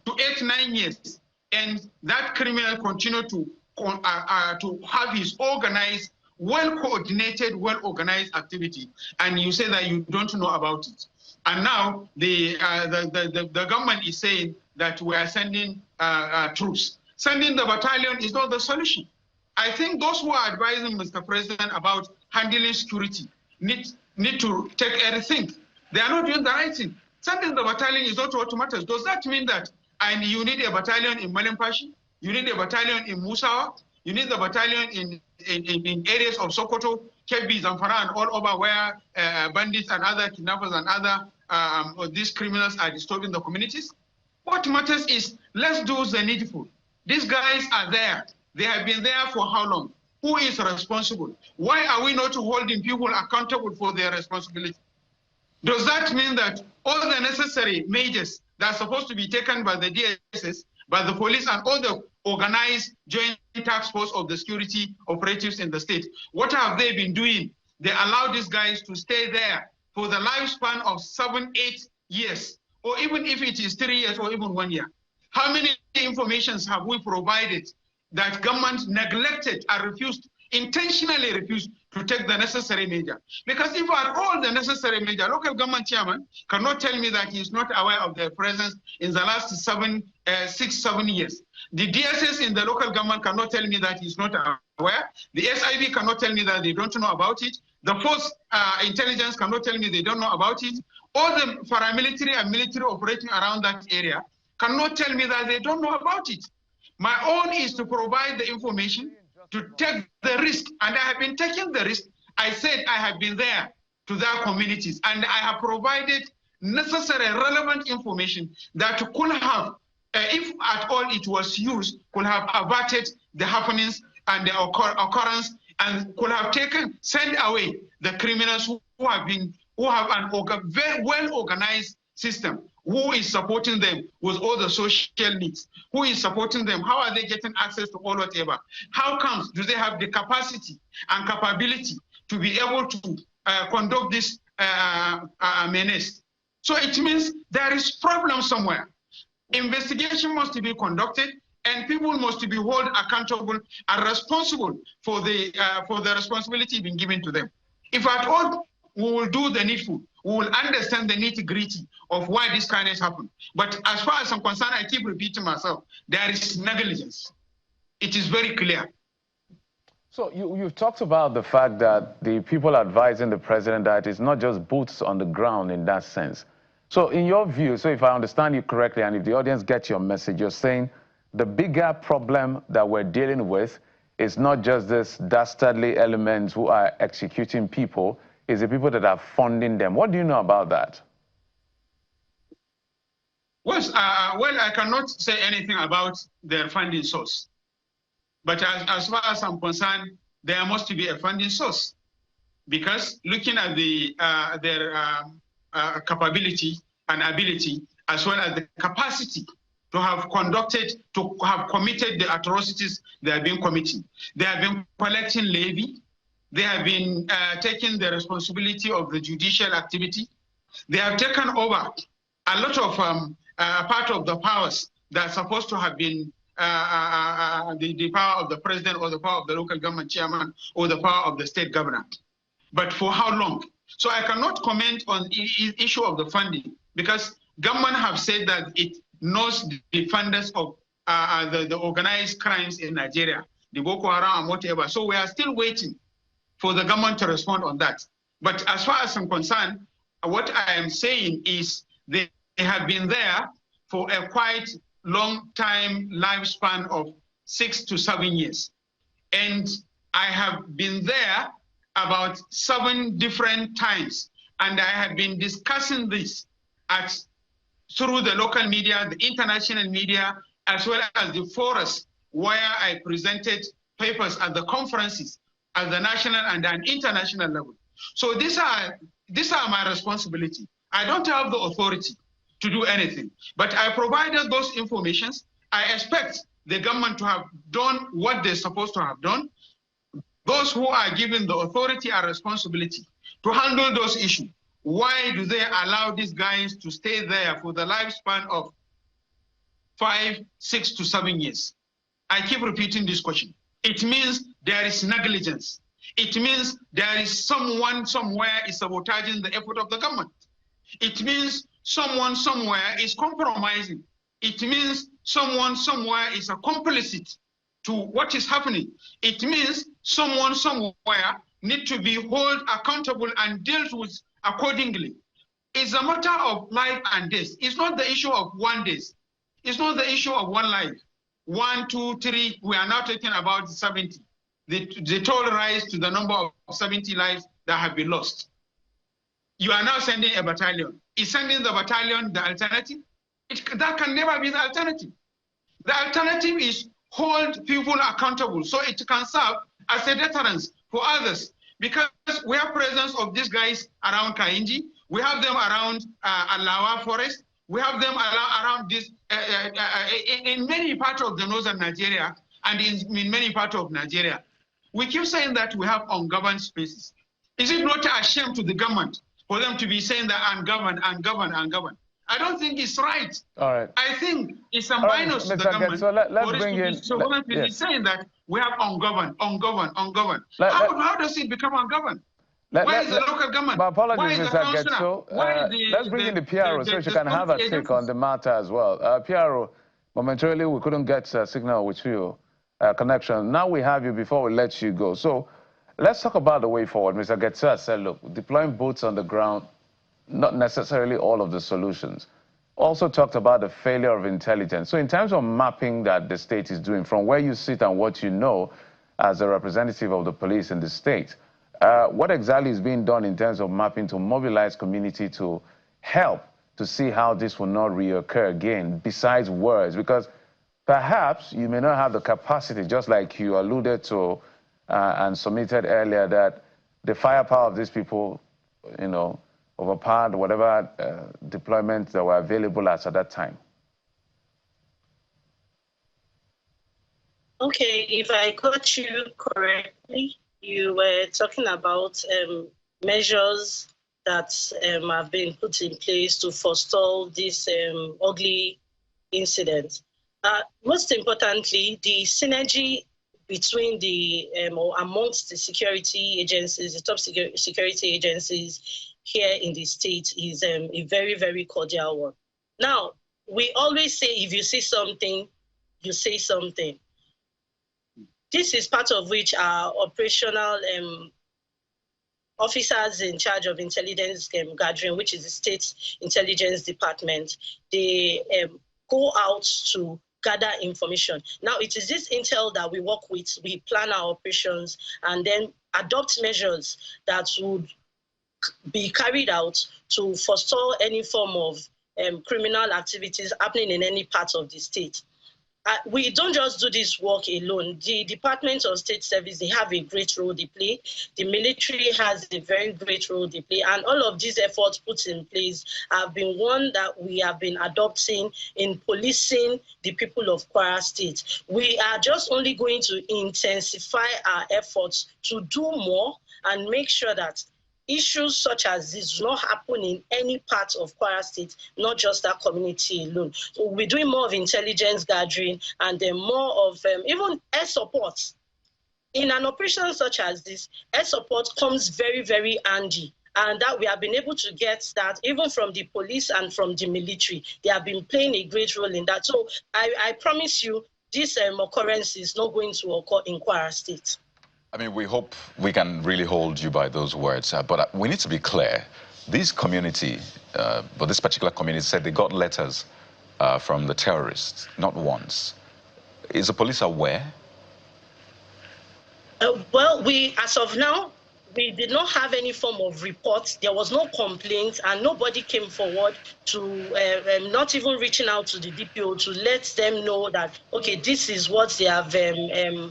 To 8, 9 years, and that criminal continued to have his organized, well-coordinated, well-organized activity, and you say that you don't know about it. And now the government is saying that we are sending troops. Sending the battalion is not the solution. I think those who are advising Mr. President about handling security need to take everything. They are not doing the right thing. Sending the battalion is not what matters. Does that mean that you need a battalion in Malempashi? You need a battalion in Musawa? You need the battalion in areas of Sokoto, Kebbi, Zamfara, and all over where bandits and other kidnappers and other these criminals are disturbing the communities? What matters is let's do the needful. These guys are there. They have been there for how long? Who is responsible? Why are we not holding people accountable for their responsibility? Does that mean that all the necessary measures that are supposed to be taken by the DSS, by the police, and all the organized joint task force of the security operatives in the state, what have they been doing? They allow these guys to stay there for the lifespan of 7, 8 years, or even if it is 3 years or even 1 year. How many informations have we provided that government neglected and refused intentionally refuse to take the necessary measure. Because if at all the necessary measure, local government chairman cannot tell me that he is not aware of their presence in the last 6, 7 years. The DSS in the local government cannot tell me that he is not aware. The SIB cannot tell me that they don't know about it. The force intelligence cannot tell me they don't know about it. All the paramilitary and military operating around that area cannot tell me that they don't know about it. My own is to provide the information, to take the risk, and I have been taking the risk. I said I have been there to their communities, and I have provided necessary relevant information that could have, if at all it was used, could have averted the happenings and the occurrence, and could have sent away the criminals who have an very well-organized system. Who is supporting them with all the social needs? Who is supporting them? How are they getting access to all whatever? How comes do they have the capacity and capability to be able to conduct this menace? So it means there is problem somewhere. Investigation must be conducted, and people must be held accountable and responsible for the responsibility being given to them. If at all we will do the needful, we will understand the nitty-gritty of why this kind has happened. But as far as I'm concerned, I keep repeating myself, there is negligence. It is very clear. So you've talked about the fact that the people advising the president that it's not just boots on the ground in that sense. So in your view, so if I understand you correctly, and if the audience gets your message, you're saying the bigger problem that we're dealing with is not just this dastardly elements who are executing people, is the people that are funding them. What do you know about that? Well, I cannot say anything about their funding source. But as far as I'm concerned, there must be a funding source. Because looking at their capability and ability, as well as the capacity to have committed the atrocities they have been committing. They have been collecting levy. They have been taking the responsibility of the judicial activity. They have taken over a lot of part of the powers that are supposed to have been the power of the president or the power of the local government chairman or the power of the state governor. But for how long? So I cannot comment on the issue of the funding because government have said that it knows the funders of the organized crimes in Nigeria, the Boko Haram and whatever. So we are still waiting for the government to respond on that. But as far as I'm concerned, what I am saying is they have been there for a quite long time lifespan of 6 to 7 years. And I have been there about 7 different times. And I have been discussing this through the local media, the international media, as well as the forums where I presented papers at the conferences at the national and an international level. So these are my responsibility. I don't have the authority to do anything, but I provided those informations. I expect the government to have done what they're supposed to have done. Those who are given the authority and responsibility to handle those issues. Why do they allow these guys to stay there for the lifespan of 5, 6 to 7 years? I keep repeating this question. It means there is negligence. It means there is someone somewhere is sabotaging the effort of the government. It means someone somewhere is compromising. It means someone somewhere is a complicit to what is happening. It means someone somewhere need to be held accountable and dealt with accordingly. It's a matter of life and death. It's not the issue of one day. It's not the issue of one life. 1, 2, 3, we are now talking about 70. The total rise to the number of 70 lives that have been lost. You are now sending a battalion. Is sending the battalion the alternative? That can never be the alternative. The alternative is hold people accountable so it can serve as a deterrence for others. Because we have presence of these guys around Kainji, we have them around Alawa Forest, we have them around this in many parts of the northern Nigeria and in many parts of Nigeria. We keep saying that we have ungoverned spaces. Is it not a shame to the government for them to be saying that ungoverned, ungoverned, ungoverned? I don't think it's right. All right. I think it's a Right, minus to the Mr. government. So let's bring in. So he's saying that we have ungoverned. How does it become ungoverned? Why is the local government? My apologies, Why is the Mr. councillor? Getso. Let's bring in the PRO so she can have a take on the matter as well. PRO, momentarily we couldn't get a signal with you, connection. Now we have you before we let you go. So let's talk about the way forward. Mr. Getso said, look, deploying boots on the ground, not necessarily all of the solutions. Also talked about the failure of intelligence. So in terms of mapping that the state is doing, from where you sit and what you know as a representative of the police in the state, what exactly is being done in terms of mapping to mobilize community to help to see how this will not reoccur again, besides words? Because perhaps you may not have the capacity, just like you alluded to and submitted earlier, that the firepower of these people, you know, overpowered whatever deployments that were available at that time. Okay, if I got you correctly, you were talking about measures that have been put in place to forestall this ugly incident. Most importantly, the synergy between the or amongst the security agencies, the top security agencies here in the state is a very, very cordial one. Now, we always say if you see something, you say something. This is part of which our operational officers in charge of intelligence gathering, which is the State Intelligence Department, they go out to gather information. Now, it is this intel that we work with, we plan our operations, and then adopt measures that would be carried out to forestall any form of criminal activities happening in any part of the state. We don't just do this work alone. The Department of State Service, they have a great role they play. The military has a very great role they play. And all of these efforts put in place have been one that we have been adopting in policing the people of Kwara State. We are just only going to intensify our efforts to do more and make sure that issues such as this do not happen in any part of Kwara State, not just that community alone. So we're doing more of intelligence gathering and then more of even air support. In an operation such as this, air support comes very, very handy. And that we have been able to get that even from the police and from the military. They have been playing a great role in that. So I promise you, this occurrence is not going to occur in Kwara State. I mean, we hope we can really hold you by those words, but we need to be clear. This community, but this particular community said they got letters from the terrorists, not once. Is the police aware? Well, as of now, we did not have any form of report. There was no complaint, and nobody came forward to not even reaching out to the DPO to let them know that, okay, this is what they have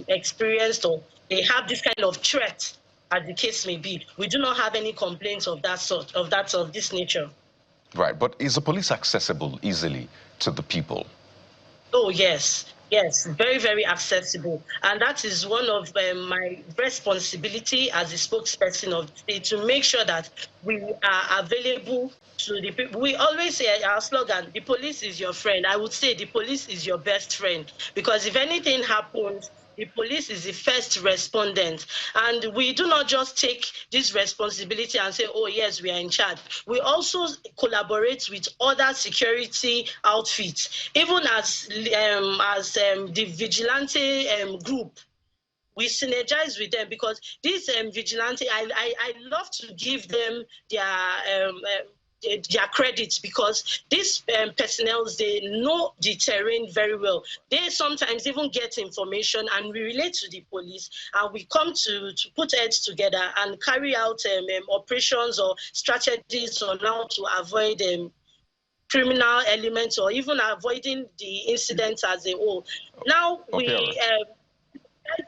experienced, or they have this kind of threat, as the case may be. We do not have any complaints of that sort, of this nature. Right, but is the police accessible easily to the people? Oh, yes. Yes, very, very accessible. And that is one of my responsibility as a spokesperson of the state, to make sure that we are available to the people. We always say our slogan, the police is your friend. I would say the police is your best friend, because if anything happens, the police is the first respondent. And we do not just take this responsibility and say, oh, yes, we are in charge. We also collaborate with other security outfits, even as the vigilante group. We synergize with them, because this vigilante, I love to give them their credits, because these personnel, they know the terrain very well. They sometimes even get information, and we relate to the police, and we come to put heads together and carry out operations or strategies on how to avoid criminal elements, or even avoiding the incidents as a whole. Now, we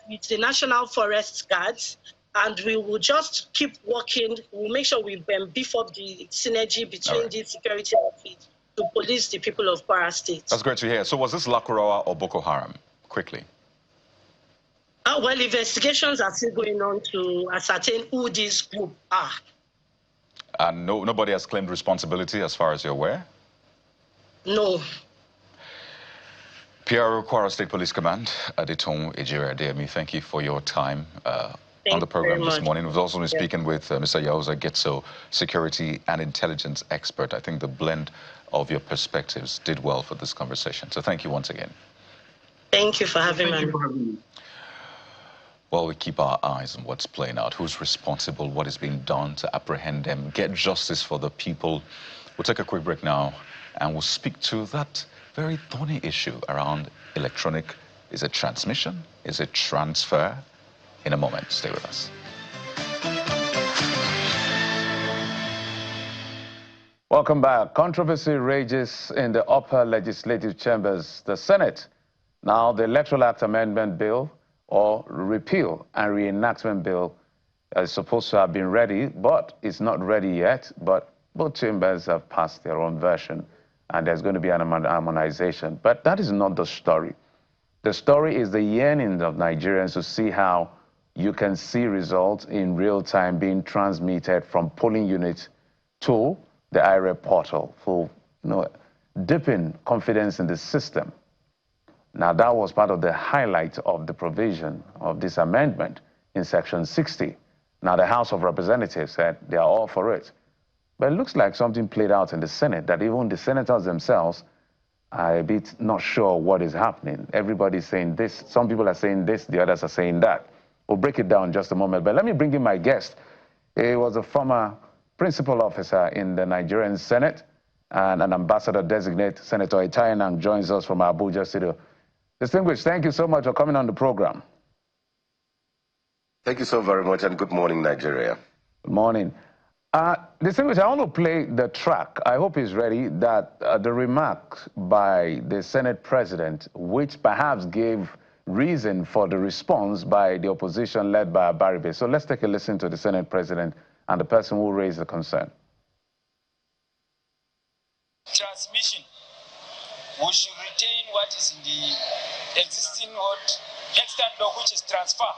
with the National Forest Guards, and we will just keep working. We'll make sure we beef up the synergy between the security outfits to police the people of Kwara State. That's great to hear. So was this Lakurawa or Boko Haram? Quickly. Well, investigations are still going on to ascertain who this group are. And nobody has claimed responsibility as far as you're aware? No. PRO Kwara State Police Command, Adetong Ejire Adeyemi, thank you for your time on the program this morning. We've also been speaking with Mr. Yahuza Getso, security and intelligence expert. I think the blend of your perspectives did well for this conversation. So thank you once again. Thank you for having me. Well, we keep our eyes on what's playing out, who's responsible, what is being done to apprehend them, get justice for the people. We'll take a quick break now, and we'll speak to that very thorny issue around electronic. Is it transmission? Is it transfer? In a moment, stay with us. Welcome back. Controversy rages in the upper legislative chambers. The Senate, now the Electoral Act Amendment Bill, or repeal and reenactment bill, is supposed to have been ready, but it's not ready yet. But both chambers have passed their own version, and there's going to be an harmonization. But that is not the story. The story is the yearning of Nigerians to see how you can see results in real time being transmitted from polling units to the IREP portal for deepen confidence in the system. Now, that was part of the highlight of the provision of this amendment in Section 60. Now, the House of Representatives said they are all for it. But it looks like something played out in the Senate, that even the senators themselves are a bit not sure what is happening. Everybody's saying this. Some people are saying this, the others are saying that. We'll break it down in just a moment. But let me bring in my guest. He was a former principal officer in the Nigerian Senate and an ambassador designate. Senator Itayanang joins us from Abuja studio. Distinguished, thank you so much for coming on the program. Thank you so very much, and good morning, Nigeria. Good morning. Distinguished, I want to play the track. I hope he's ready. That the remark by the Senate President, which perhaps gave reason for the response by the opposition led by Abaribe. So let's take a listen to the Senate President and the person who raised the concern. Transmission. We should retain what is in the existing extant law, which is transfer.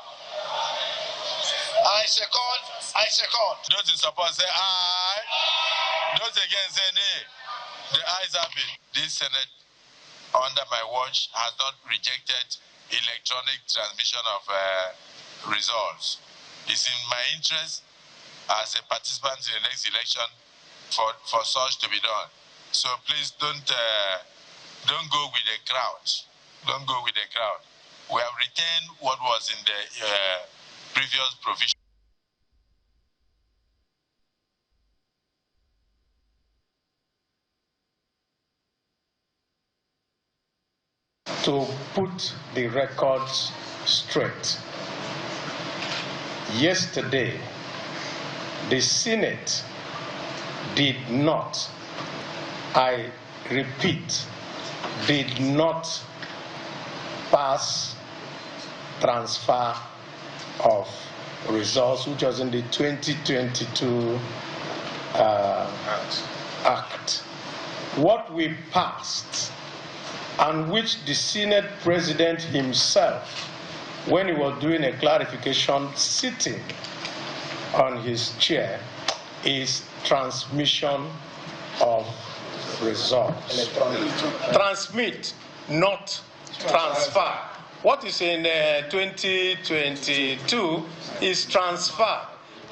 I second. Those in support say aye. Those against say nay. The ayes have it. This Senate, under my watch, has not rejected electronic transmission of results. It's in my interest as a participant in the next election for such to be done. So please don't go with the crowd. Don't go with the crowd. We have retained what was in the previous provision. To put the records straight, yesterday, the Senate did not, I repeat, did not pass transfer of results, which was in the 2022 Act. What we passed, and which the Senate President himself, when he was doing a clarification sitting on his chair, is transmission of results. Transmit, not transfer. What is in 2022 is transfer.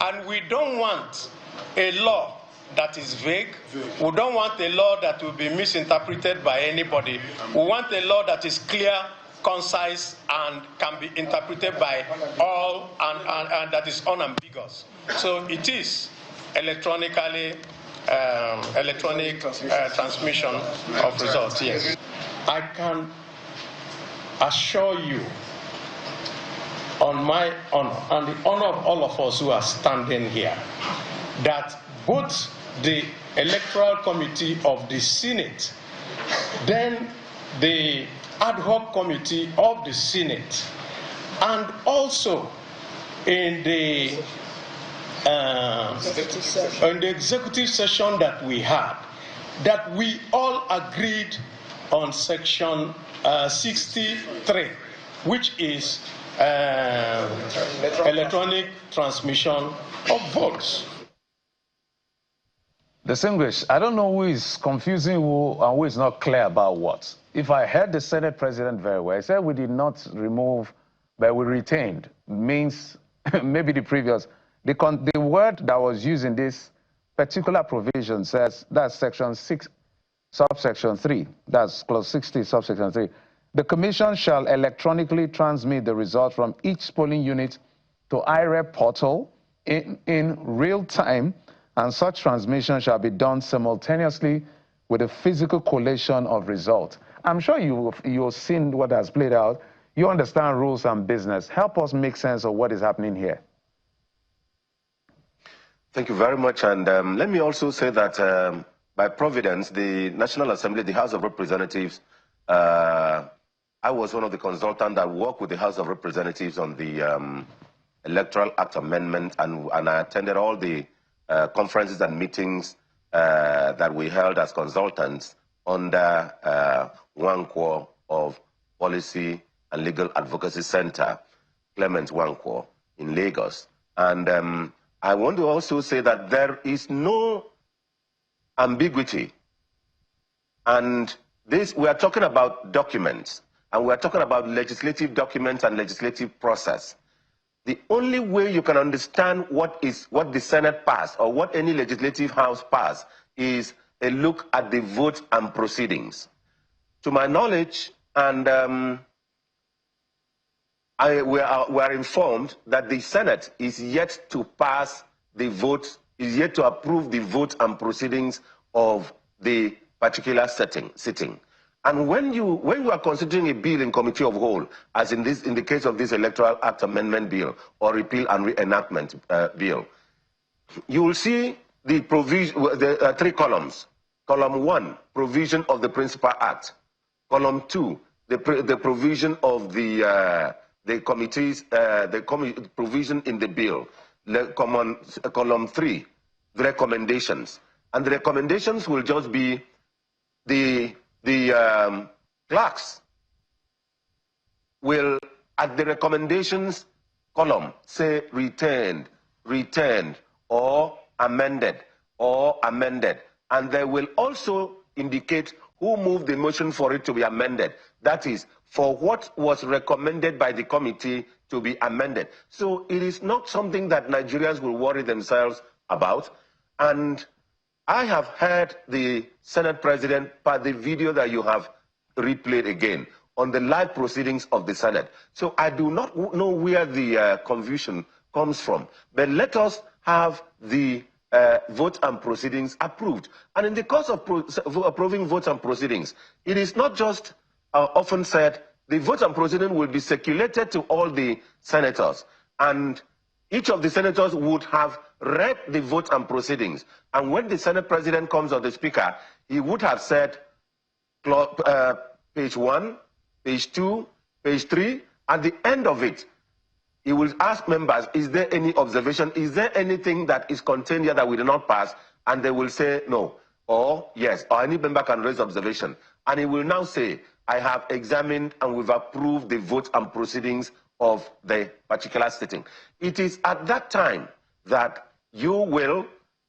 And we don't want a law that is vague. We don't want a law that will be misinterpreted by anybody. We want a law that is clear, concise, and can be interpreted by all, and that is unambiguous. So it is electronic transmission of results, yes. I can assure you, on my honor, and the honor of all of us who are standing here, that both the Electoral Committee of the Senate, then the Ad hoc Committee of the Senate, and also in the executive session that we had, that we all agreed on Section 63, which is electronic transmission of votes. Distinguished, I don't know who is confusing who and who is not clear about what. If I heard the Senate President very well, I said we did not remove, but we retained. Means maybe the previous. The word that was used in this particular provision says, that's section 6, subsection 3. That's clause 60, subsection 3. The Commission shall electronically transmit the results from each polling unit to IREP portal in real time, and such transmission shall be done simultaneously with a physical collation of results. I'm sure you've seen what has played out. You understand rules and business. Help us make sense of what is happening here. Thank you very much. And let me also say that by providence, the National Assembly, the House of Representatives, I was one of the consultants that worked with the House of Representatives on the Electoral Act amendment, and I attended all the conferences and meetings that we held as consultants under Wankwo of Policy and Legal Advocacy Center, Clement Wankwo in Lagos. And I want to also say that there is no ambiguity. And this, we are talking about documents, and we are talking about legislative documents and legislative process. The only way you can understand what the Senate passed or what any legislative house passed is a look at the vote and proceedings. To my knowledge, and we are informed that the Senate is yet to pass the vote, is yet to approve the vote and proceedings of the particular sitting. And when you are considering a bill in committee of whole, as in the case of this Electoral Act Amendment Bill or Repeal and Reenactment Bill, you will see the provision, the 3 columns. Column 1, provision of the Principal Act. Column 2, the provision of the committees, provision in the bill. Column 3, the recommendations. And the recommendations will just be the clerks will, at the recommendations column, say retained, or amended, And they will also indicate who moved the motion for it to be amended. That is, for what was recommended by the committee to be amended. So it is not something that Nigerians will worry themselves about. And I have heard the Senate President, by the video that you have replayed again, on the live proceedings of the Senate. So I do not know where the confusion comes from. But let us have the vote and proceedings approved. And in the course of approving votes and proceedings, it is not just often said, the vote and proceeding will be circulated to all the senators. And each of the senators would have read the vote and proceedings. And when the Senate President comes or the Speaker, he would have said, page 1, page 2, page 3, at the end of it, he will ask members, is there any observation? Is there anything that is contained here that we did not pass? And they will say no, or yes, or any member can raise observation. And he will now say, I have examined and we've approved the vote and proceedings of the particular sitting. It is at that time that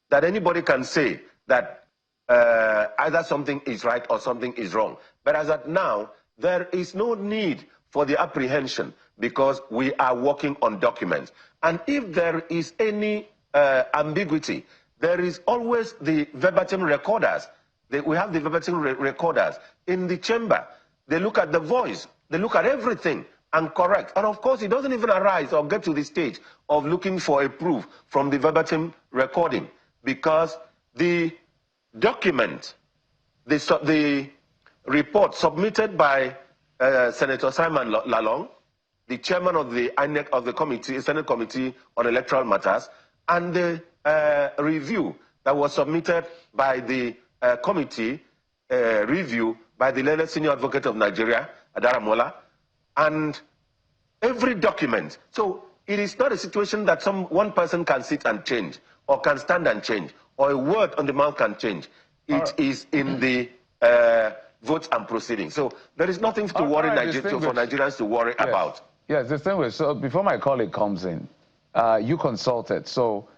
that anybody can say that either something is right or something is wrong. But as at now, there is no need for the apprehension because we are working on documents. And if there is any ambiguity, there is always the verbatim recorders. We have the verbatim recorders in the chamber. They look at the voice, they look at everything and correct. And of course, it doesn't even arise or get to the stage of looking for a proof from the verbatim recording because the document, the report submitted by Senator Simon Lalong, the chairman of the INEC of the committee, Senate Committee on Electoral Matters, and the review that was submitted by the committee review by the learned senior advocate of Nigeria, Adara Mola, and every document. So it is not a situation that one person can sit and change, or can stand and change, or a word on the mouth can change. It is in the votes and proceedings. So there is nothing to worry for Nigerians to worry about. Yes, distinguished. So before my colleague comes in, you consulted. So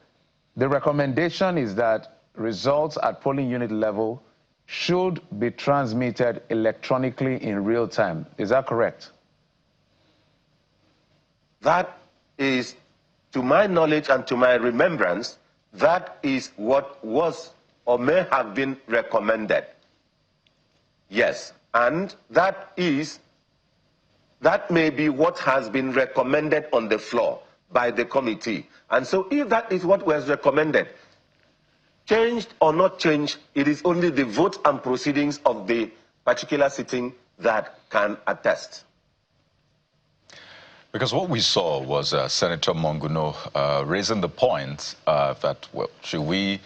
the recommendation is that results at polling unit level should be transmitted electronically in real time. Is that correct? That is, to my knowledge and to my remembrance, that is what was or may have been recommended. Yes, and that may be what has been recommended on the floor by the committee. And so if that is what was recommended, changed or not changed, it is only the vote and proceedings of the particular sitting that can attest. Because what we saw was Senator Monguno raising the point that, well, should we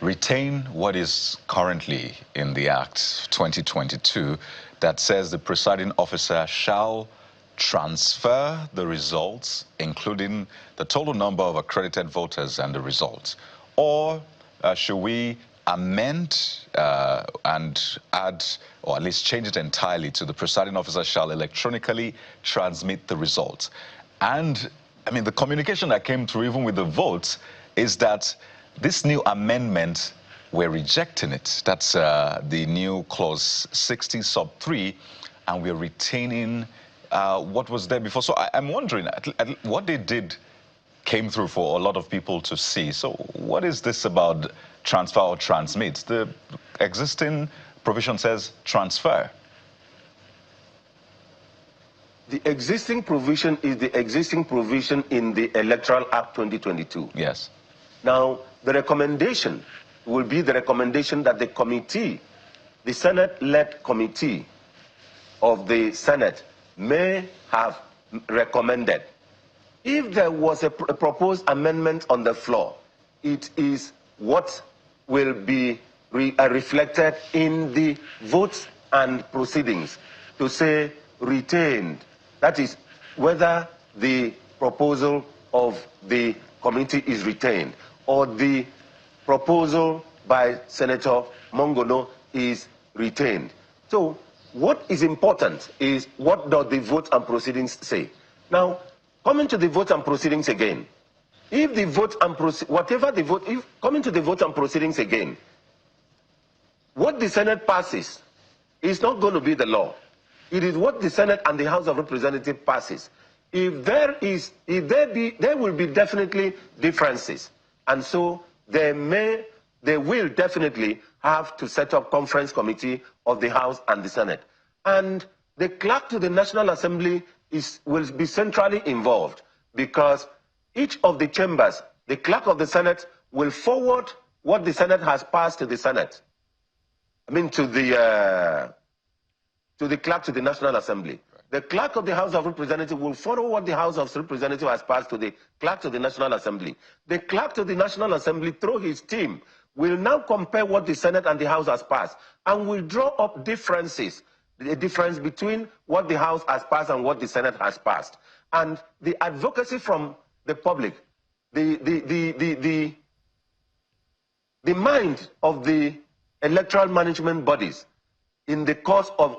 retain what is currently in the Act 2022 that says the presiding officer shall transfer the results, including the total number of accredited voters and the results? Or should we amend and add, or at least change it entirely to the presiding officer shall electronically transmit the results? And, I mean, the communication that came through even with the votes is that this new amendment, we're rejecting it. That's the new clause 60 sub 3, and we're retaining what was there before. So I'm wondering, what they did came through for a lot of people to see. So what is this about transfer or transmit? The existing provision says transfer. The existing provision is the existing provision in the Electoral Act 2022. Yes. Now, the recommendation will be the recommendation that the committee, the Senate-led committee of the Senate, may have recommended. If there was a proposed amendment on the floor, it is what will be reflected in the votes and proceedings to say retained. That is, whether the proposal of the committee is retained or the proposal by Senator Monguno is retained. So what is important is what does the vote and proceedings say. Now, coming to the vote and proceedings again, if the vote and whatever the vote, if coming to the vote and proceedings again, what the Senate passes is not going to be the law. It is what the Senate and the House of Representatives passes. If there will be definitely differences, and so they will definitely have to set up conference committee of the House and the Senate, and the clerk to the National Assembly will be centrally involved, because each of the chambers, the clerk of the Senate will forward what the Senate has passed to the Senate. I mean, to the clerk to the National Assembly. The clerk of the House of Representatives will follow what the House of Representatives has passed to the clerk to the National Assembly. The clerk to the National Assembly, through his team, will now compare what the Senate and the House has passed and will draw up differences, the difference between what the House has passed and what the Senate has passed. And the advocacy from the public, the mind of the electoral management bodies in the course of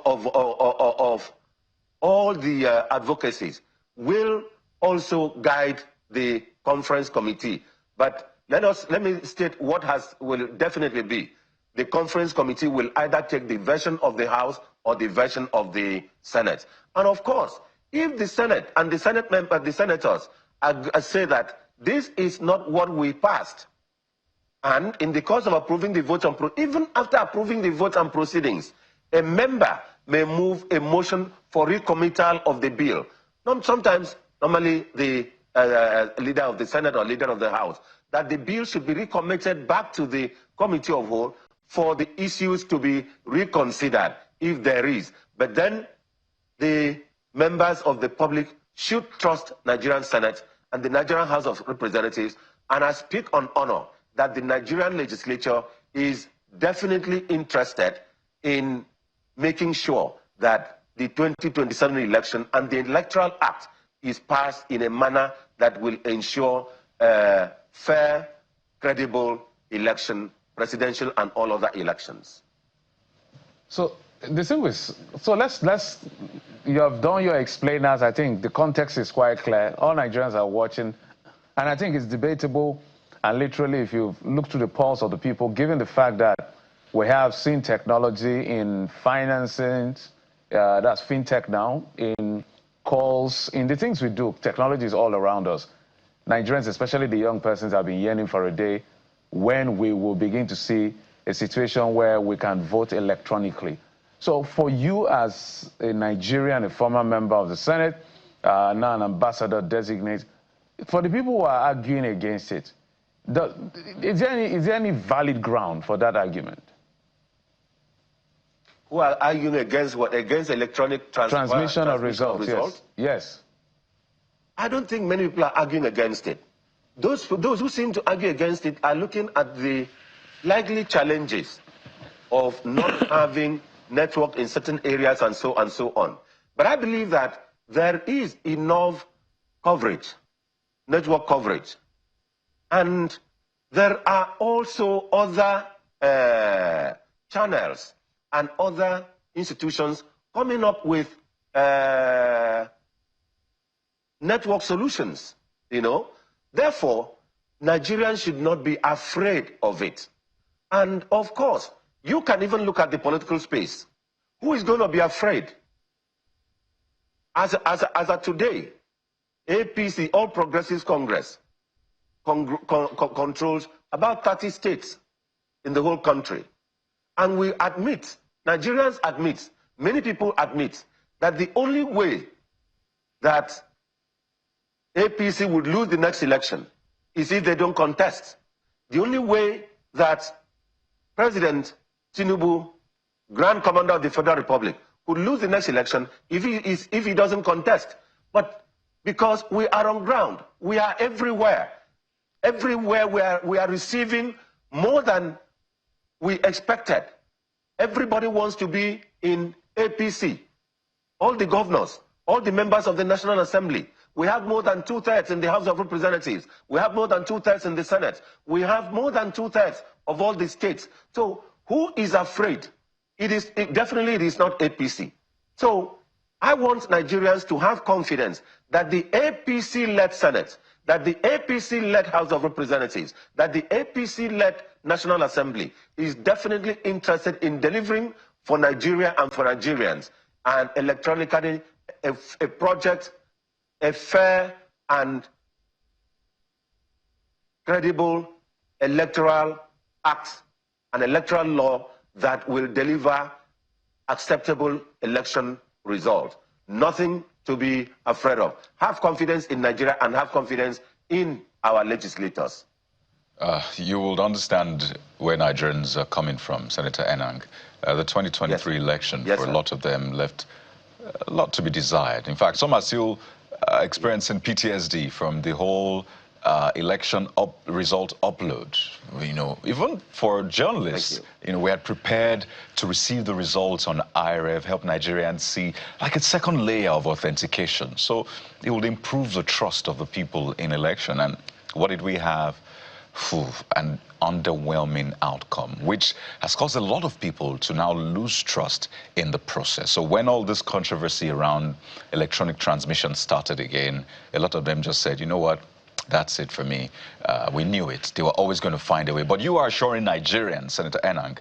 all the advocacies will also guide the conference committee. But let me state what will definitely be. The conference committee will either take the version of the House or the version of the Senate. And of course, if the Senate and the Senate members, the senators, say that this is not what we passed, and in the course of approving the vote, even after approving the vote and proceedings, a member may move a motion for recommittal of the bill. Normally the leader of the Senate or leader of the House, that the bill should be recommitted back to the committee of whole for the issues to be reconsidered, if there is. But then the members of the public should trust Nigerian Senate and the Nigerian House of Representatives, and I speak on honor that the Nigerian legislature is definitely interested in making sure that the 2027 election and the Electoral Act is passed in a manner that will ensure fair, credible election, presidential and all other elections. So the thing is, so let's you have done your explainers. I think the context is quite clear. All Nigerians are watching, and I think it's debatable And literally, if you look through the pulse of the people, given the fact that we have seen technology in financing, that's fintech now, in calls, in the things we do, technology is all around us. Nigerians, especially the young persons, have been yearning for a day when we will begin to see a situation where we can vote electronically. So for you as a Nigerian, a former member of the Senate, now an ambassador designate, for the people who are arguing against it, is there any valid ground for that argument? Who are arguing against what? Against electronic transmission of results? Yes. I don't think many people are arguing against it. Those who seem to argue against it are looking at the likely challenges of not having network in certain areas and so on. But I believe that there is enough coverage, network coverage. And there are also other channels and other institutions coming up with network solutions, you know. Therefore, Nigerians should not be afraid of it. And of course, you can even look at the political space. Who is going to be afraid? As of today, APC, All Progressives Congress, controls about 30 states in the whole country. And we admit, Nigerians admit, many people admit, that the only way that APC would lose the next election is if they don't contest. The only way that President Tinubu, Grand Commander of the Federal Republic, could lose the next election if he doesn't contest. But because we are on ground, we are everywhere. Everywhere we are receiving more than we expected. Everybody wants to be in APC. All the governors, all the members of the National Assembly. We have more than 2/3 in the House of Representatives. We have more than 2/3 in the Senate. We have more than 2/3 of all the states. So who is afraid? Definitely it is not APC. So I want Nigerians to have confidence that the APC-led Senate, that the APC-led House of Representatives, that the APC-led National Assembly is definitely interested in delivering for Nigeria and for Nigerians, and electronically a project, a fair and credible electoral act, an electoral law that will deliver acceptable election result. Nothing to be afraid of. Have confidence in Nigeria and have confidence in our legislators. You will understand where Nigerians are coming from, Senator Enang. The 2023 election, for a lot of them, left a lot to be desired. In fact, some are still experiencing PTSD from the whole election result upload. You know, even for journalists, you know, we had prepared to receive the results on IREV, help Nigerians see like a second layer of authentication. So it will improve the trust of the people in election. And what did we have? An underwhelming outcome, which has caused a lot of people to now lose trust in the process. So when all this controversy around electronic transmission started again, a lot of them just said, you know what, that's it for me. We knew it. They were always going to find a way. But you are assuring Nigerians, Senator Enang,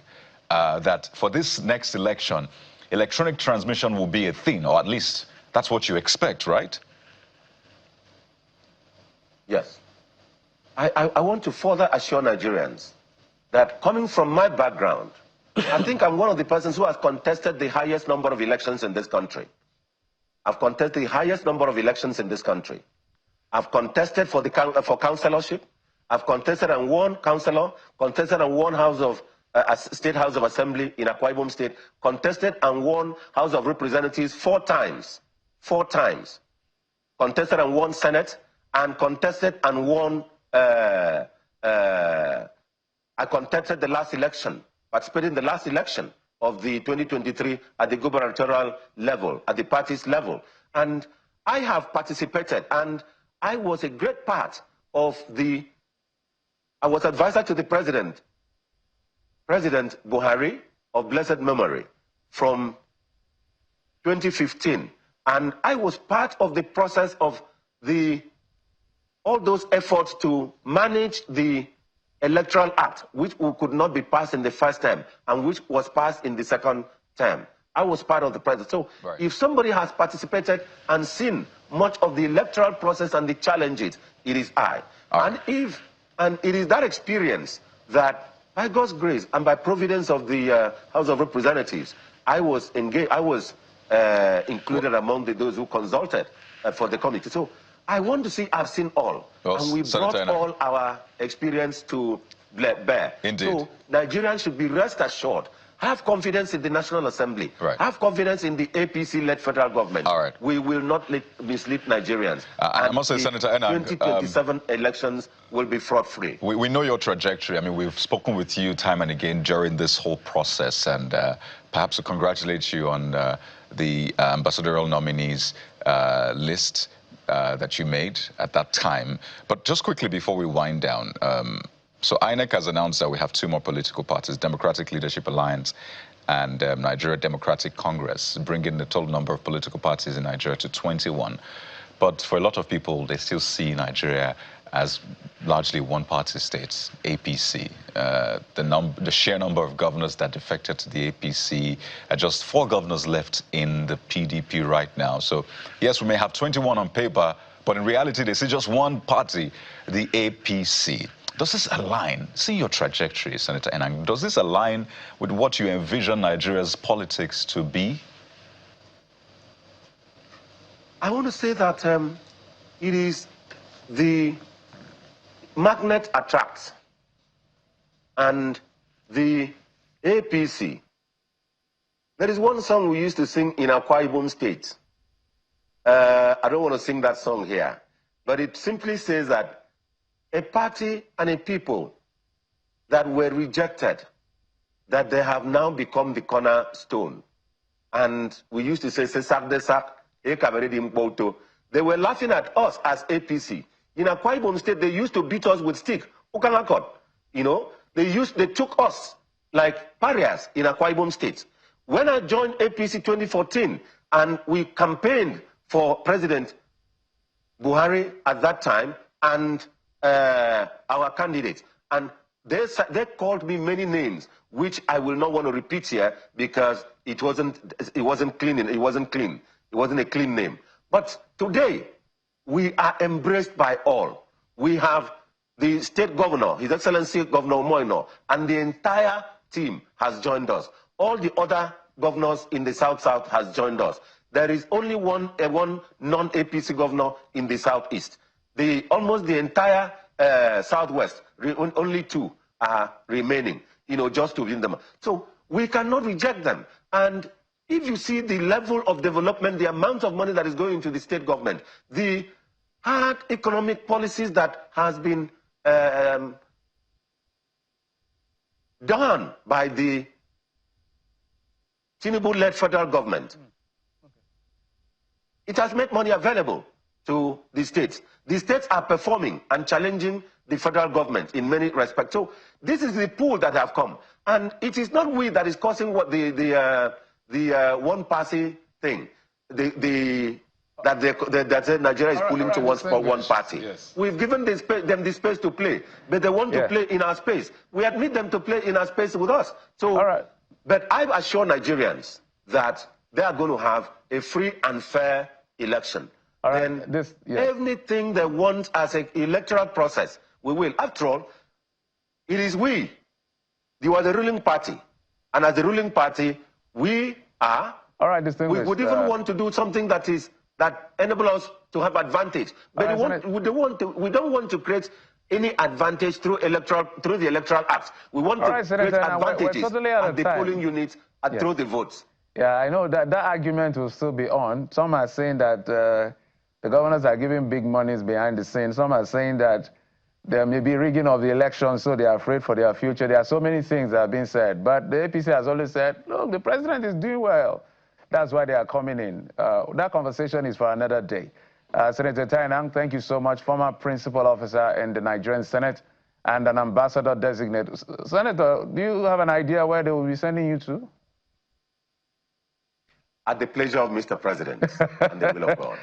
that for this next election, electronic transmission will be a thing, or at least that's what you expect, right? Yes. I want to further assure Nigerians that coming from my background, I think I'm one of the persons who has contested the highest number of elections in this country. I've contested the highest number of elections in this country. I've contested for councillorship. I've contested and won councillor, contested and won State House of Assembly in Akwa Ibom State, contested and won House of Representatives 4 times. 4 times. Contested and won Senate, and contested and won I contested the last election, participated in the last election of the 2023 at the gubernatorial level, at the party's level. And I have participated, and I was a great part of I was advisor to the President Buhari of blessed memory from 2015. And I was part of the process of all those efforts to manage the Electoral Act, which could not be passed in the first term and which was passed in the second term. I was part of the process. So if somebody has participated and seen much of the electoral process and the challenges, it is I. And it is that experience that, by God's grace and by providence of the House of Representatives, I was engaged. I was included among those who consulted for the committee. So I want to see, I've seen all. And we brought all our experience to bear. Indeed. So Nigerians should be rest assured. Have confidence in the National Assembly. Have confidence in the APC-led federal government. We will not mislead Nigerians. I must say, Senator Enang, 2027 elections will be fraud-free. We know your trajectory. I mean, we've spoken with you time and again during this whole process, and perhaps to congratulate you on the ambassadorial nominees list that you made at that time. But just quickly before we wind down, so INEC has announced that we have 2 more political parties, Democratic Leadership Alliance and Nigeria Democratic Congress, bringing the total number of political parties in Nigeria to 21. But for a lot of people, they still see Nigeria as largely one-party states, APC. The sheer number of governors that defected to the APC, just 4 governors left in the PDP right now. So yes, we may have 21 on paper, but in reality, they see just one party, the APC. Does this align, see your trajectory, Senator Enang, does this align with what you envision Nigeria's politics to be? I want to say that it is the magnet attracts, and the APC. There is one song we used to sing in Akwa Ibom State. I don't want to sing that song here, but it simply says that a party and a people that were rejected, that they have now become the cornerstone. And we used to say, they were laughing at us as APC. In Akwa Ibom State, they used to beat us with stick. You know, they took us like pariahs in Akwa Ibom State. When I joined APC 2014 and we campaigned for President Buhari at that time and our candidate, and they called me many names, which I will not want to repeat here because it wasn't clean. It wasn't clean. It wasn't a clean name. But today, we are embraced by all. We have the state governor, His Excellency Governor Moino, and the entire team has joined us. All the other governors in the South has joined us. There is only one non-APC governor in the Southeast. Almost the entire Southwest, only 2 are remaining, you know, just to win them. So we cannot reject them. And if you see the level of development, the amount of money that is going into the state government, the hard economic policies that has been done by the Tinubu-led federal government, it has made money available to the states. The states are performing and challenging the federal government in many respects. So this is the pool that have come. And it is not we that is causing what the one-party thing, that Nigeria is pulling towards for one party. Yes. We've given them the space to play, but they want to play in our space. We admit them to play in our space with us. So, but I assure Nigerians that they are going to have a free and fair election. And everything they want as an electoral process, we will. After all, it is we. You are the ruling party. And as the ruling party, we are. We would even want to do something that enable us to have advantage. But we don't want to create any advantage through the Electoral Act. We want to create advantages at the polling units and through the votes. Yeah, I know that argument will still be on. Some are saying that the governors are giving big monies behind the scenes. Some are saying that there may be rigging of the election, so they are afraid for their future. There are so many things that are being said. But the APC has always said, look, the president is doing well. That's why they are coming in. That conversation is for another day. Senator Enang, thank you so much. Former principal officer in the Nigerian Senate and an ambassador designate. Senator, do you have an idea where they will be sending you to? at the pleasure of Mr. President and the will of God.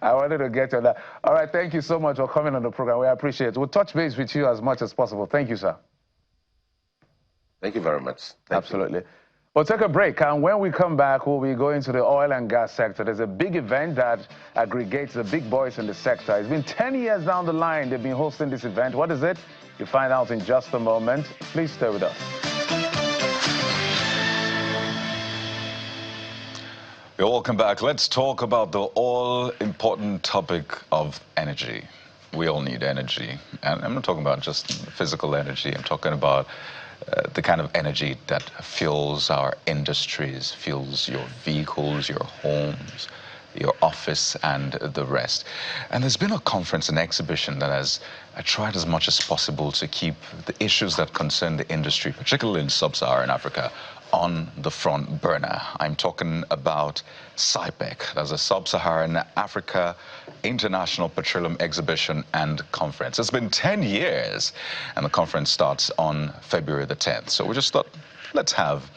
I wanted to get to that. All right, thank you so much for coming on the program. We appreciate it. We'll touch base with you as much as possible. Thank you, sir. Thank you very much. Absolutely. We'll take a break, and when we come back, we'll be going to the oil and gas sector. There's a big event that aggregates the big boys in the sector. It's been 10 years down the line they've been hosting this event. What is it? You'll find out in just a moment. Please stay with us. You're welcome back. Let's talk about the all-important topic of energy. We all need energy. And I'm not talking about just physical energy. I'm talking about the kind of energy that fuels our industries, fuels your vehicles, your homes, your office, and the rest. And there's been a conference, an exhibition that has tried as much as possible to keep the issues that concern the industry, particularly in sub-Saharan Africa, on the front burner. I'm talking about CYPEC. That's a Sub-Saharan Africa International Petroleum Exhibition and Conference. It's been 10 years, and the conference starts on February the 10th. So we just thought, let's have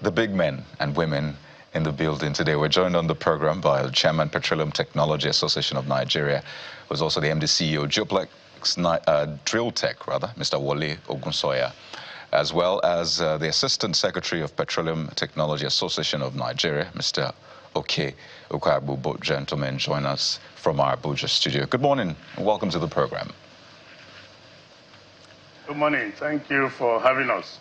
the big men and women in the building today. We're joined on the program by the Chairman, Petroleum Technology Association of Nigeria, who's also the MD CEO, Geoplex Drill Tech, Mr. Wole Ogunsoya, as well as the Assistant Secretary of Petroleum Technology Association of Nigeria, Mr. Oke Ukagbu. Both gentlemen join us from our Abuja studio. Good morning and welcome to the program. Good morning. Thank you for having us.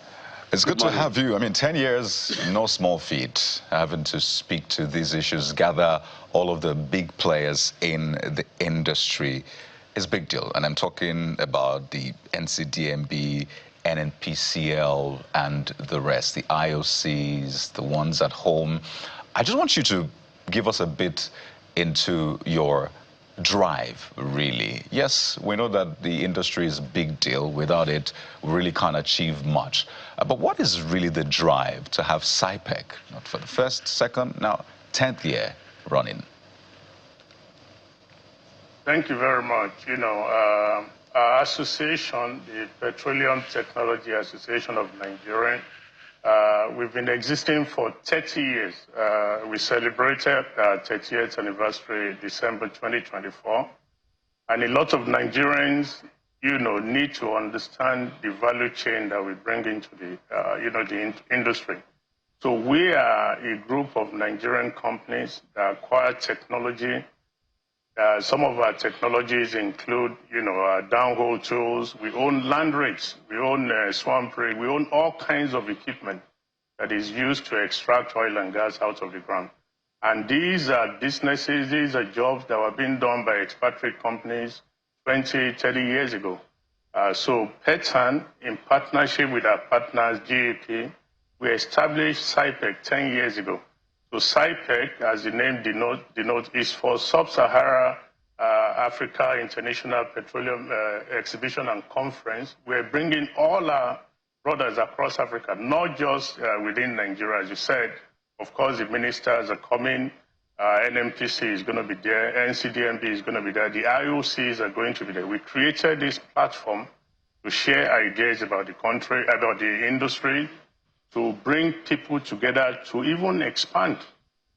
It's good to have you. I mean, 10 years, no small feat, having to speak to these issues, gather all of the big players in the industry is a big deal. And I'm talking about the NCDMB, NNPCL, and the rest, the IOCs, the ones at home. I just want you to give us a bit into your drive, really. Yes, we know that the industry is a big deal. Without it, we really can't achieve much. But what is really the drive to have CYPEC, not for the first, second, now 10th year running? Thank you very much. You know, our association, the Petroleum Technology Association of Nigeria, we've been existing for 30 years. We celebrated our 30th anniversary December 2024. And a lot of Nigerians, you know, need to understand the value chain that we bring into the, the industry. So we are a group of Nigerian companies that acquire technology. Some of our technologies include, downhole tools. We own land rigs. We own swamp rig. We own all kinds of equipment that is used to extract oil and gas out of the ground. And these are businesses, these are jobs that were being done by expatriate companies 20, 30 years ago. So PETAN, in partnership with our partners, GAP, we established CYPEC 10 years ago. So CYPEC, as the name denotes, is for Sub-Saharan Africa International Petroleum Exhibition and Conference. We're bringing all our brothers across Africa, not just within Nigeria. As you said, of course, the ministers are coming. NMPC is going to be there. NCDMB is going to be there. The IOCs are going to be there. We created this platform to share ideas about the country, about the industry, to bring people together to even expand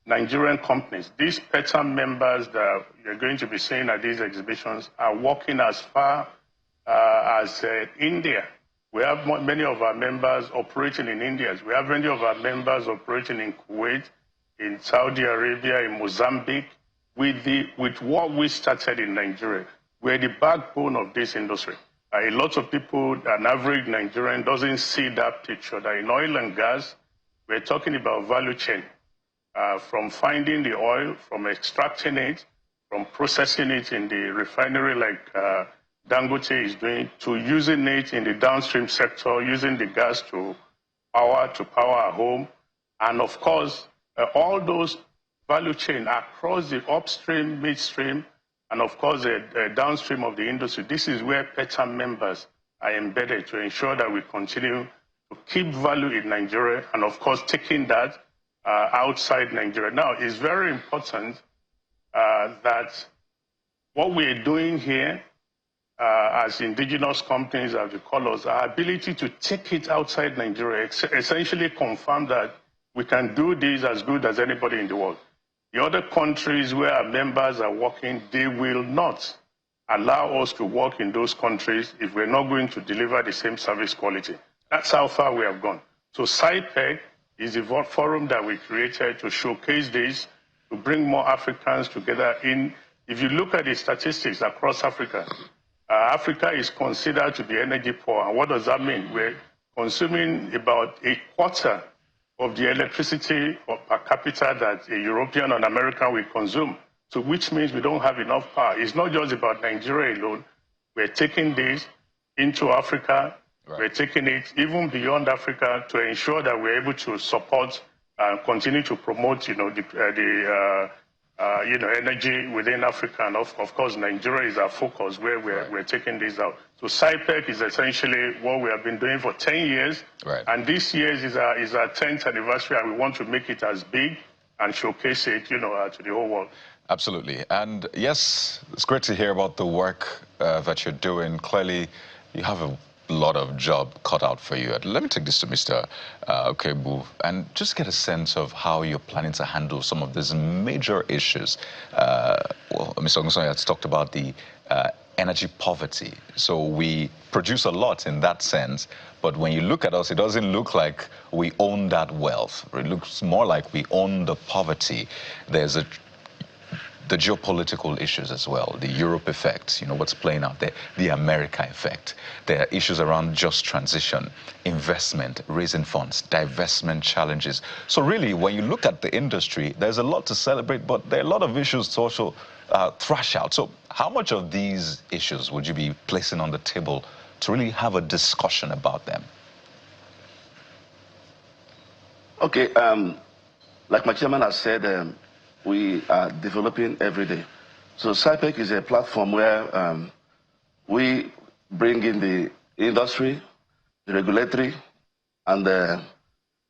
Nigerian companies. These PETAN members that you're going to be seeing at these exhibitions are working as far as India. We have many of our members operating in India. We have many of our members operating in Kuwait, in Saudi Arabia, in Mozambique, with what we started in Nigeria. We're the backbone of this industry. A lot of people, an average Nigerian, doesn't see that picture, that in oil and gas, we're talking about value chain. From finding the oil, from extracting it, from processing it in the refinery like Dangote is doing, to using it in the downstream sector, using the gas to power our home. And of course, all those value chain across the upstream, midstream, and of course, the downstream of the industry. This is where PETAN members are embedded to ensure that we continue to keep value in Nigeria and, of course, taking that outside Nigeria. Now, it's very important that what we're doing here as indigenous companies, as we call us, our ability to take it outside Nigeria, essentially confirm that we can do this as good as anybody in the world. The other countries where our members are working, they will not allow us to work in those countries if we're not going to deliver the same service quality. That's how far we have gone. So CYPEC is a forum that we created to showcase this, to bring more Africans together. If you look at the statistics across Africa, Africa is considered to be energy poor. And what does that mean? We're consuming about a quarter of the electricity per capita that a European and American will consume. So which means we don't have enough power. It's not just about Nigeria alone. We're taking this into Africa. Right. We're taking it even beyond Africa to ensure that we're able to support and continue to promote, energy within Africa. And of course, Nigeria is our focus where we're taking this out. So CYPEC is essentially what we have been doing for 10 years. Right. And this year is our 10th anniversary, and we want to make it as big and showcase it, to the whole world. Absolutely. And yes, it's great to hear about the work that you're doing. Clearly, you have a lot of job cut out for you. Let me take this to Mr. Okebu and just get a sense of how you're planning to handle some of these major issues. Well, Mr. Ogunsoya has talked about the energy poverty. So we produce a lot in that sense, but when you look at us, it doesn't look like we own that wealth. It looks more like we own the poverty. There's the geopolitical issues as well, the Europe effect, what's playing out there, the America effect. There are issues around just transition, investment, raising funds, divestment challenges. So really, when you look at the industry, there's a lot to celebrate, but there are a lot of issues to also thrash out. So how much of these issues would you be placing on the table to really have a discussion about them? Okay, like my chairman has said, we are developing every day. So CYPEC is a platform where we bring in the industry, the regulatory, and the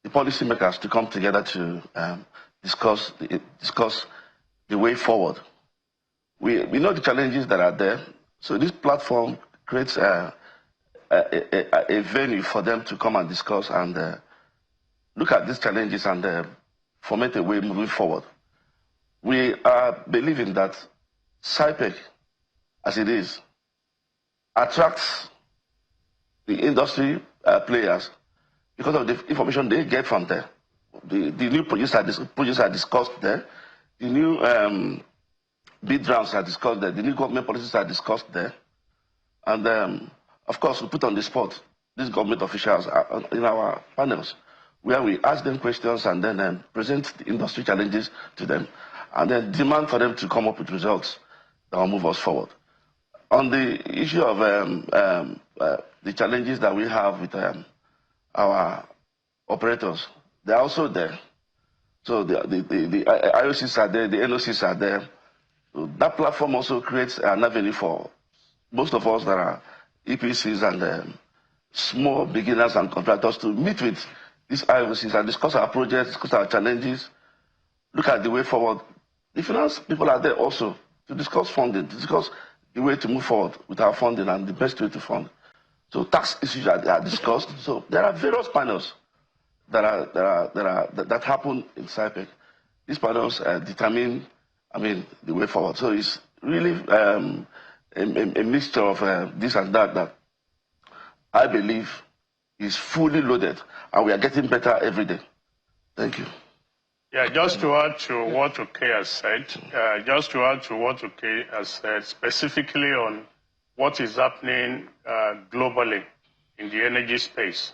policymakers to come together to discuss the way forward. We know the challenges that are there, so this platform creates a venue for them to come and discuss and look at these challenges and formulate a way moving forward. We are believing that CYPEC, as it is, attracts the industry players because of the information they get from there. The new projects are discussed there. The new bid rounds are discussed there. The new government policies are discussed there. And of course, we put on the spot these government officials in our panels, where we ask them questions and then present the industry challenges to them, and then demand for them to come up with results that will move us forward. On the issue of the challenges that we have with our operators, they're also there. So the IOCs are there, the NOCs are there. So that platform also creates an avenue for most of us that are EPCs and small beginners and contractors to meet with these IOCs and discuss our projects, discuss our challenges, look at the way forward. The finance people are there also to discuss funding, to discuss the way to move forward with our funding and the best way to fund. So tax issues are discussed. So there are various panels that happen in CYPEC. These panels determine, the way forward. So it's really a mixture of this and that I believe is fully loaded, and we are getting better every day. Thank you. Yeah, just to add to what Oke has said, specifically on what is happening globally in the energy space.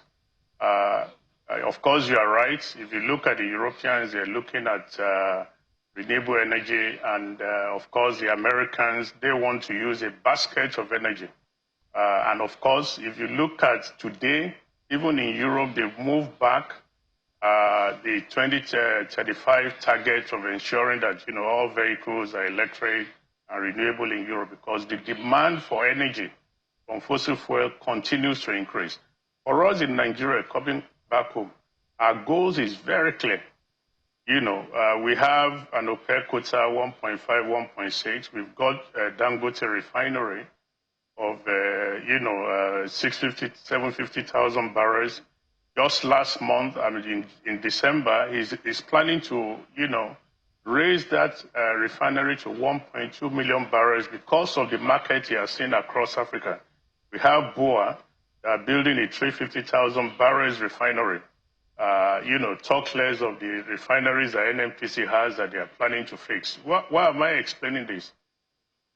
Of course, you are right. If you look at the Europeans, they're looking at renewable energy, and of course, the Americans, they want to use a basket of energy. And of course, if you look at today, even in Europe, they've moved back the 2035 target of ensuring that all vehicles are electric and renewable in Europe, because the demand for energy from fossil fuel continues to increase. For us in Nigeria, coming back home, our goals is very clear. We have an OPEC quota 1.5, 1.6. We've got a Dangote refinery of 650,000, 750,000 barrels. just last month, I mean, in December, is planning to, raise that refinery to 1.2 million barrels because of the market he has seen across Africa. We have BOA building a 350,000 barrels refinery. Talk less of the refineries that NNPC has that they are planning to fix. Why am I explaining this?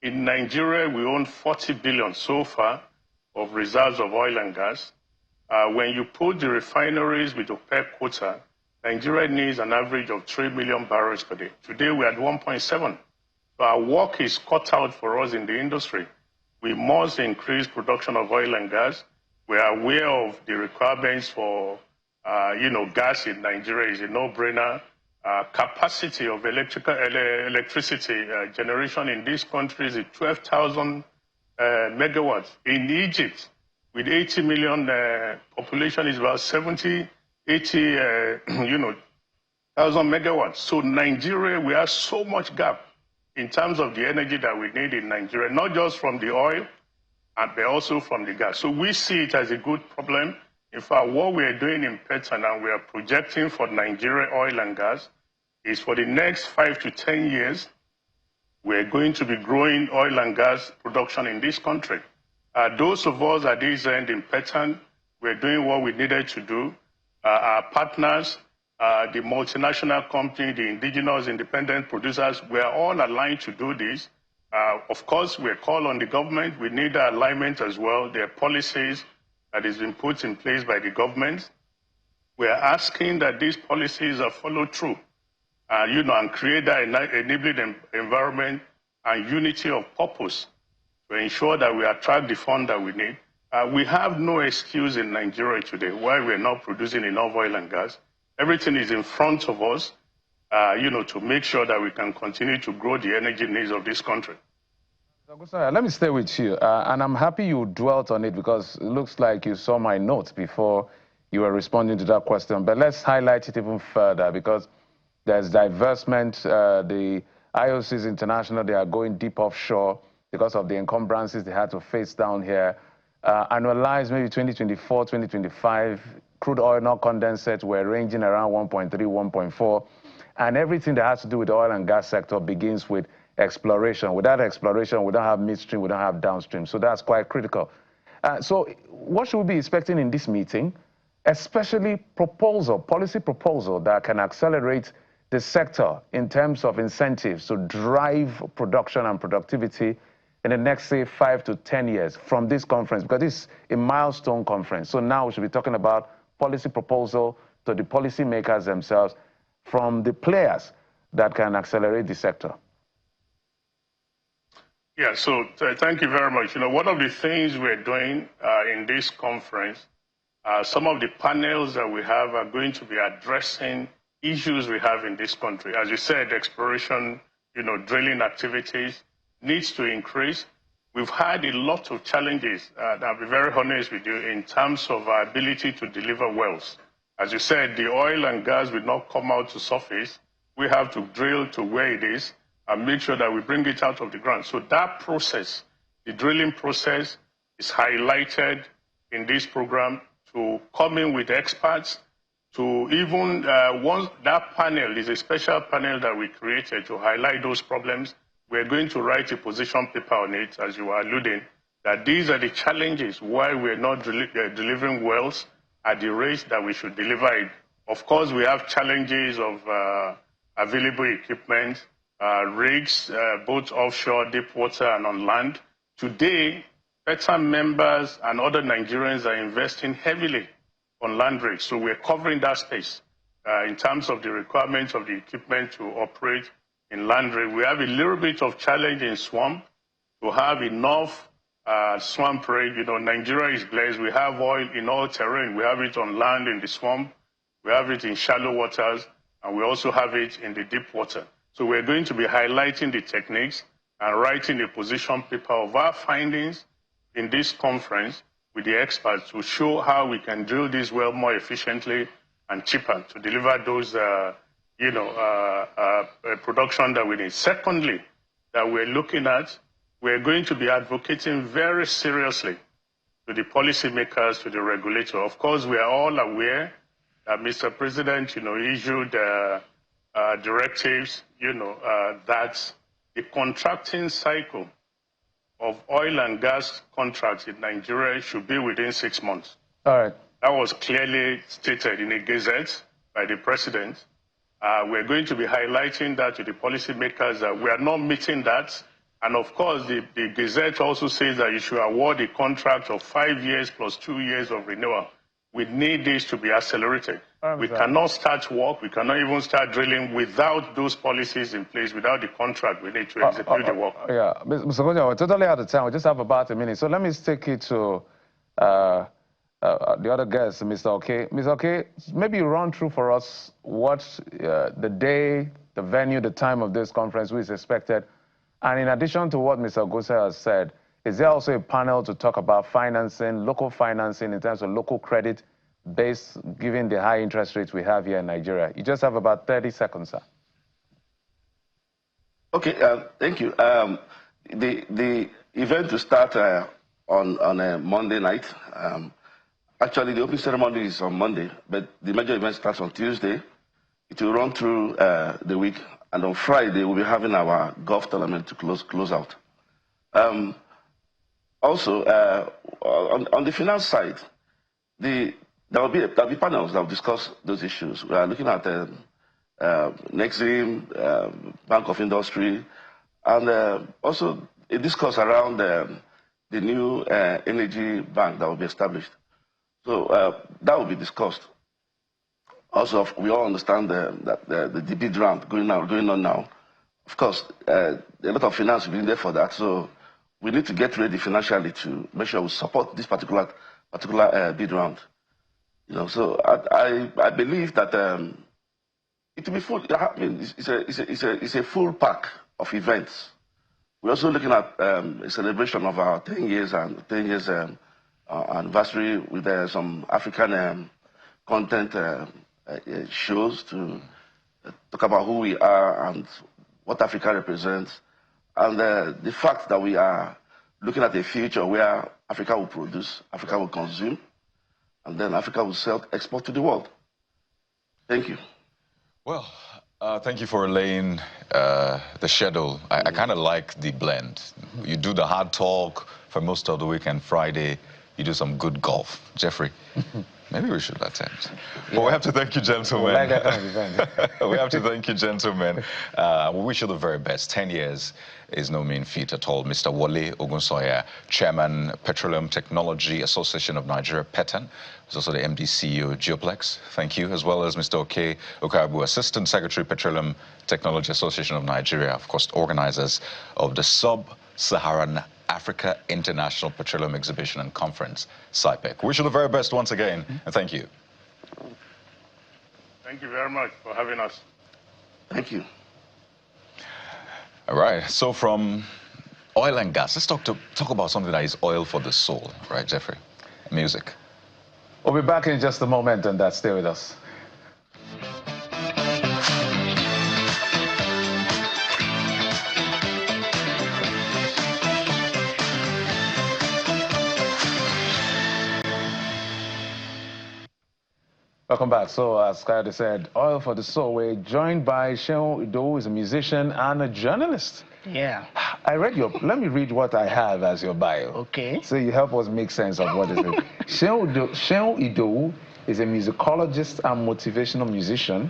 In Nigeria, we own 40 billion so far of reserves of oil and gas. When you put the refineries with OPEC quota, Nigeria needs an average of 3 million barrels per day. Today, we're at 1.7. So our work is cut out for us in the industry. We must increase production of oil and gas. We are aware of the requirements for, gas in Nigeria is a no-brainer. Capacity of electricity generation in these countries is 12,000 megawatts. In Egypt, with 80 million population, is about 80,000 megawatts. So Nigeria, we have so much gap in terms of the energy that we need in Nigeria, not just from the oil, but also from the gas. So we see it as a good problem. In fact, what we are doing in Petan and we are projecting for Nigeria oil and gas is for the next 5 to 10 years, we're going to be growing oil and gas production in this country. Those of us at this end in Petan, we're doing what we needed to do. Our partners, the multinational company, the indigenous independent producers, we are all aligned to do this. Of course, we're called on the government. We need alignment as well. There are policies that has been put in place by the government. We are asking that these policies are followed through, and create that enabling environment and unity of purpose to ensure that we attract the fund that we need. We have no excuse in Nigeria today why we're not producing enough oil and gas. Everything is in front of us, to make sure that we can continue to grow the energy needs of this country. Let me stay with you, and I'm happy you dwelt on it because it looks like you saw my notes before you were responding to that question. But let's highlight it even further because there's divestment. The IOCs International, they are going deep offshore because of the encumbrances they had to face down here. Annualized maybe 2024, 2025, crude oil, not condensate, were ranging around 1.3, 1.4. And everything that has to do with the oil and gas sector begins with exploration. Without exploration, we don't have midstream, we don't have downstream. So that's quite critical. So what should we be expecting in this meeting, especially policy proposal that can accelerate the sector in terms of incentives to drive production and productivity in the next, say, 5 to 10 years from this conference? Because this is a milestone conference. So now we should be talking about policy proposal to the policymakers themselves from the players that can accelerate the sector. Yeah, so thank you very much. One of the things we're doing in this conference, some of the panels that we have are going to be addressing issues we have in this country. As you said, exploration, drilling activities needs to increase. We've had a lot of challenges, I'll be very honest with you, in terms of our ability to deliver wells. As you said, the oil and gas will not come out to surface. We have to drill to where it is and make sure that we bring it out of the ground. So that process, the drilling process, is highlighted in this program to come in with experts, to even once that panel is a special panel that we created to highlight those problems. We're going to write a position paper on it, as you were alluding, that these are the challenges why we're not delivering wells at the rate that we should deliver it. Of course, we have challenges of available equipment, rigs, both offshore, deep water, and on land. Today, Petan members and other Nigerians are investing heavily on land rigs. So we're covering that space in terms of the requirements of the equipment to operate in land rig. We have a little bit of challenge in swamp to have enough swamp rig. Nigeria is blessed. We have oil in all terrain. We have it on land in the swamp. We have it in shallow waters, and we also have it in the deep water. So we're going to be highlighting the techniques and writing a position paper of our findings in this conference with the experts to show how we can drill this well more efficiently and cheaper to deliver those, production that we need. Secondly, that we're looking at, we're going to be advocating very seriously to the policymakers, to the regulator. Of course, we are all aware that Mr. President, issued directives, that the contracting cycle of oil and gas contracts in Nigeria should be within 6 months. All right. That was clearly stated in a gazette by the president. We're going to be highlighting that to the policymakers that we are not meeting that. And of course, the gazette also says that you should award a contract of 5 years plus 2 years of renewal. We need this to be accelerated. We cannot start work, we cannot even start drilling without those policies in place, without the contract we need to execute the work. Yeah, Mr. Gonya, we're totally out of time. We just have about a minute. So let me take it to the other guest, Mr. OK. Mr. OK, maybe you run through for us what the day, the venue, the time of this conference is expected. And in addition to what Mr. Gosa has said, is there also a panel to talk about financing, local financing in terms of local credit based, given the high interest rates we have here in Nigeria? You just have about 30 seconds, sir. Okay, thank you. The event will start on a Monday night. Actually, the opening ceremony is on Monday, but the major event starts on Tuesday. It will run through the week, and on Friday, we'll be having our golf tournament to close out. Also, on the finance side, there will be panels that will discuss those issues. We are looking at Nexim, Bank of Industry, and also a discourse around the new energy bank that will be established. So that will be discussed. Also, we all understand that the bid round going on now. Of course, a lot of finance will be there for that. So we need to get ready financially to make sure we support this particular bid round. So I believe that it will be full. I mean, it's a full pack of events. We're also looking at a celebration of our 10 years anniversary with some African content shows to talk about who we are and what Africa represents, and the fact that we are looking at a future where Africa will produce, Africa will consume, and then Africa will export to the world. Thank you. Well, thank you for laying the schedule. I kind of like the blend. You do the hard talk for most of the week, and Friday you do some good golf. Jeffrey, maybe we should attend. But we have to thank you, gentlemen. Like that kind of event. We have to thank you, gentlemen. We wish you the very best. 10 years is no mean feat at all. Mr. Wole Ogunsoya, Chairman, Petroleum Technology Association of Nigeria, PETAN, who's also the MD CEO, Geoplex. Thank you, as well as Mr. Oke Okabu, Assistant Secretary, Petroleum Technology Association of Nigeria, of course, organizers of the Sub-Saharan Africa International Petroleum Exhibition and Conference, CYPEC. Wish you the very best once again, and thank you. Thank you very much for having us. Thank you. All right, so from oil and gas, let's talk about something that is oil for the soul, right, Jeffrey? Music. We'll be back in just a moment, and stay with us. Welcome back. So, as Kayode said, oil for the soul. We're joined by Seun Idowu, who is a musician and a journalist. Yeah. Let me read what I have as your bio. Okay. So you help us make sense of what is it. Seun Idowu is a musicologist and motivational musician.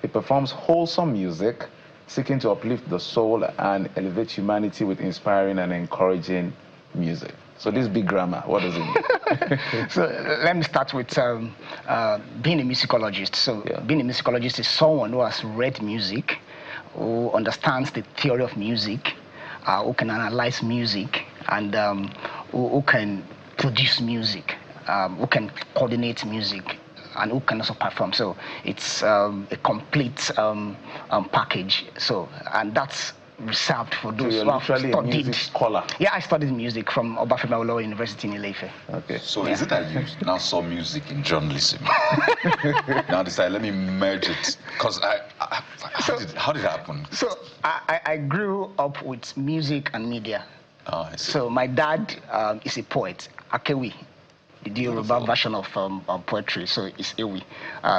He performs wholesome music, seeking to uplift the soul and elevate humanity with inspiring and encouraging music. So this big grammar, what does it mean? So let me start with being a musicologist. So being a musicologist is someone who has read music, who understands the theory of music, who can analyze music, and who can produce music, who can coordinate music, and who can also perform. So it's a complete package. So, and that's reserved for those who have studied. A music scholar. Yeah, I studied music from Obafemi Awolowo University in Ile-Ife. Okay. So is it that you now saw music in journalism? Now decide, let me merge it. Because how did it happen? So I grew up with music and media. Oh, I see. So my dad is a poet, Akewi, the Yoruba version of poetry. So it's Ewi.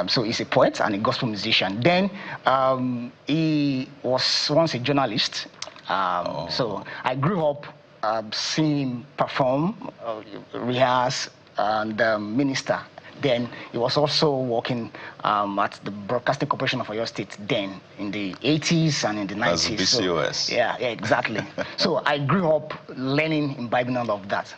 So he's a poet and a gospel musician. Then he was once a journalist. So I grew up seeing him perform, rehearse, and minister. Then he was also working at the Broadcasting Corporation of Oyo State then in the 80s and in the 90s. As BCOS. So, yeah, exactly. So I grew up learning, imbibing all of that.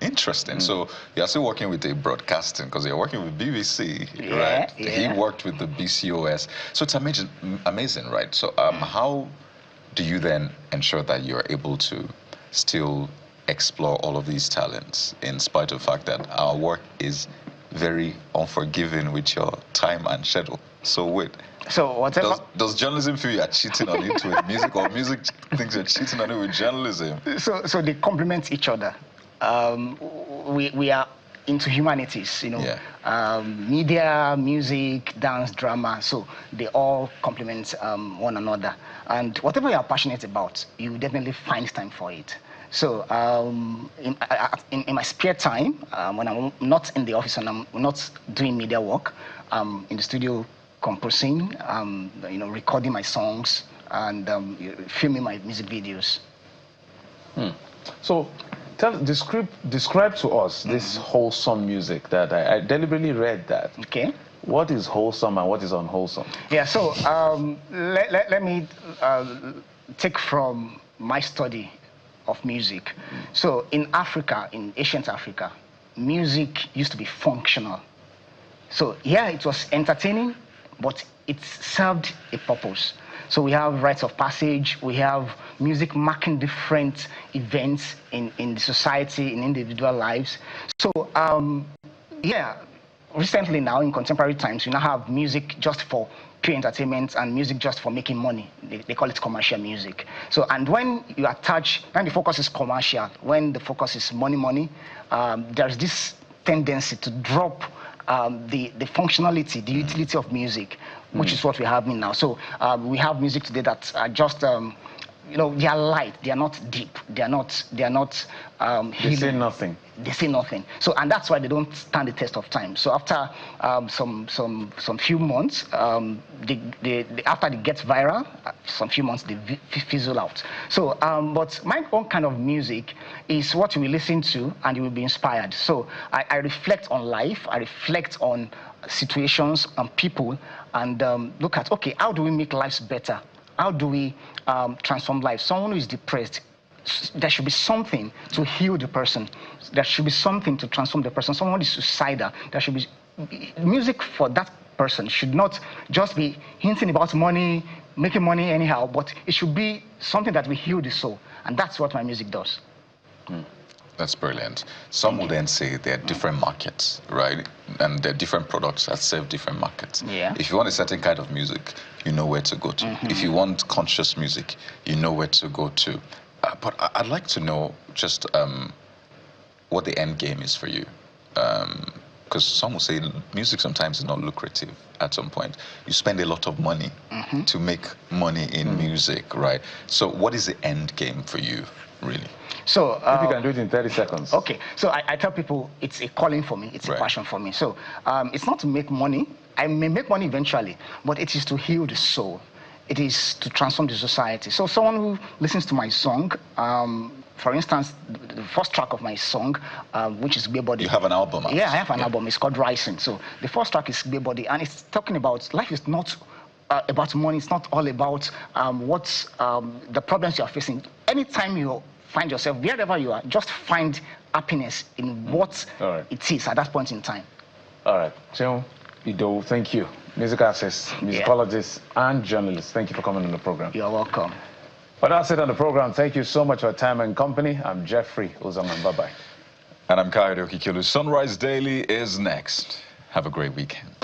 Interesting. So you're still working with the broadcasting because you're working with BBC, right? Yeah. He worked with the BCOS. So it's amazing, right? So how do you then ensure that you're able to still explore all of these talents in spite of the fact that our work is very unforgiving with your time and schedule? So wait. So whatever. Does journalism feel you're cheating on it with music, or music thinks you're cheating on it with journalism? So they complement each other. We are into humanities, you know, media, music, dance, drama. So they all complement one another. And whatever you are passionate about, you definitely find time for it. So in my spare time, when I'm not in the office and I'm not doing media work, I'm in the studio composing, you know, recording my songs and filming my music videos. So describe to us this wholesome music that I deliberately read that. Okay. What is wholesome and what is unwholesome? Yeah, so let me take from my study of music. So in Africa, in ancient Africa, music used to be functional. So yeah, it was entertaining, but it served a purpose. So we have rites of passage, we have music marking different events in the society, in individual lives. So yeah, recently now in contemporary times, we now have music just for pure entertainment and music just for making money. They call it commercial music. So, and when you attach, when the focus is commercial, when the focus is money, there's this tendency to drop the functionality, the utility of music, which is what we're having now. So we have music today that are just, you know, they are light, they are not deep, they are not they say nothing. They say nothing. So, and that's why they don't stand the test of time. So after some few months, after they get viral, some few months they fizzle out. So, but my own kind of music is what you will listen to and you will be inspired. So I reflect on life, I reflect on situations and people, and look at, okay, how do we make lives better? How do we transform lives? Someone who is depressed, there should be something to heal the person. There should be something to transform the person. Someone is suicidal, there should be music for that person. Should not just be hinting about money, making money anyhow, but it should be something that will heal the soul. And that's what my music does. That's brilliant. Some would then say there are different markets, right? And there are different products that serve different markets. Yeah. If you want a certain kind of music, you know where to go to. If you want conscious music, you know where to go to. But I'd like to know just what the end game is for you. Because some will say music sometimes is not lucrative at some point. You spend a lot of money to make money in music, right? So what is the end game for you, really? So if you can do it in 30 seconds. Okay, so I tell people it's a calling for me, it's a passion for me. So it's not to make money. I may make money eventually, but it is to heal the soul. It is to transform the society. So someone who listens to my song, for instance, the first track of my song, which is Gbe Body. You have an album out? Yeah, I have an album. It's called Rising. So the first track is Gbe Body, and it's talking about life is not about money. It's not all about what's the problems you are facing. Anytime you find yourself, wherever you are, just find happiness in what it is at that point in time. All right. Cheon Ido, thank you. Music artist, musicologist, and journalist. Thank you for coming on the program. You're welcome. Well, that's it on the program. Thank you so much for your time and company. I'm Jeffrey Uzaman. Bye-bye. And I'm Kayode Okikilu. Sunrise Daily is next. Have a great weekend.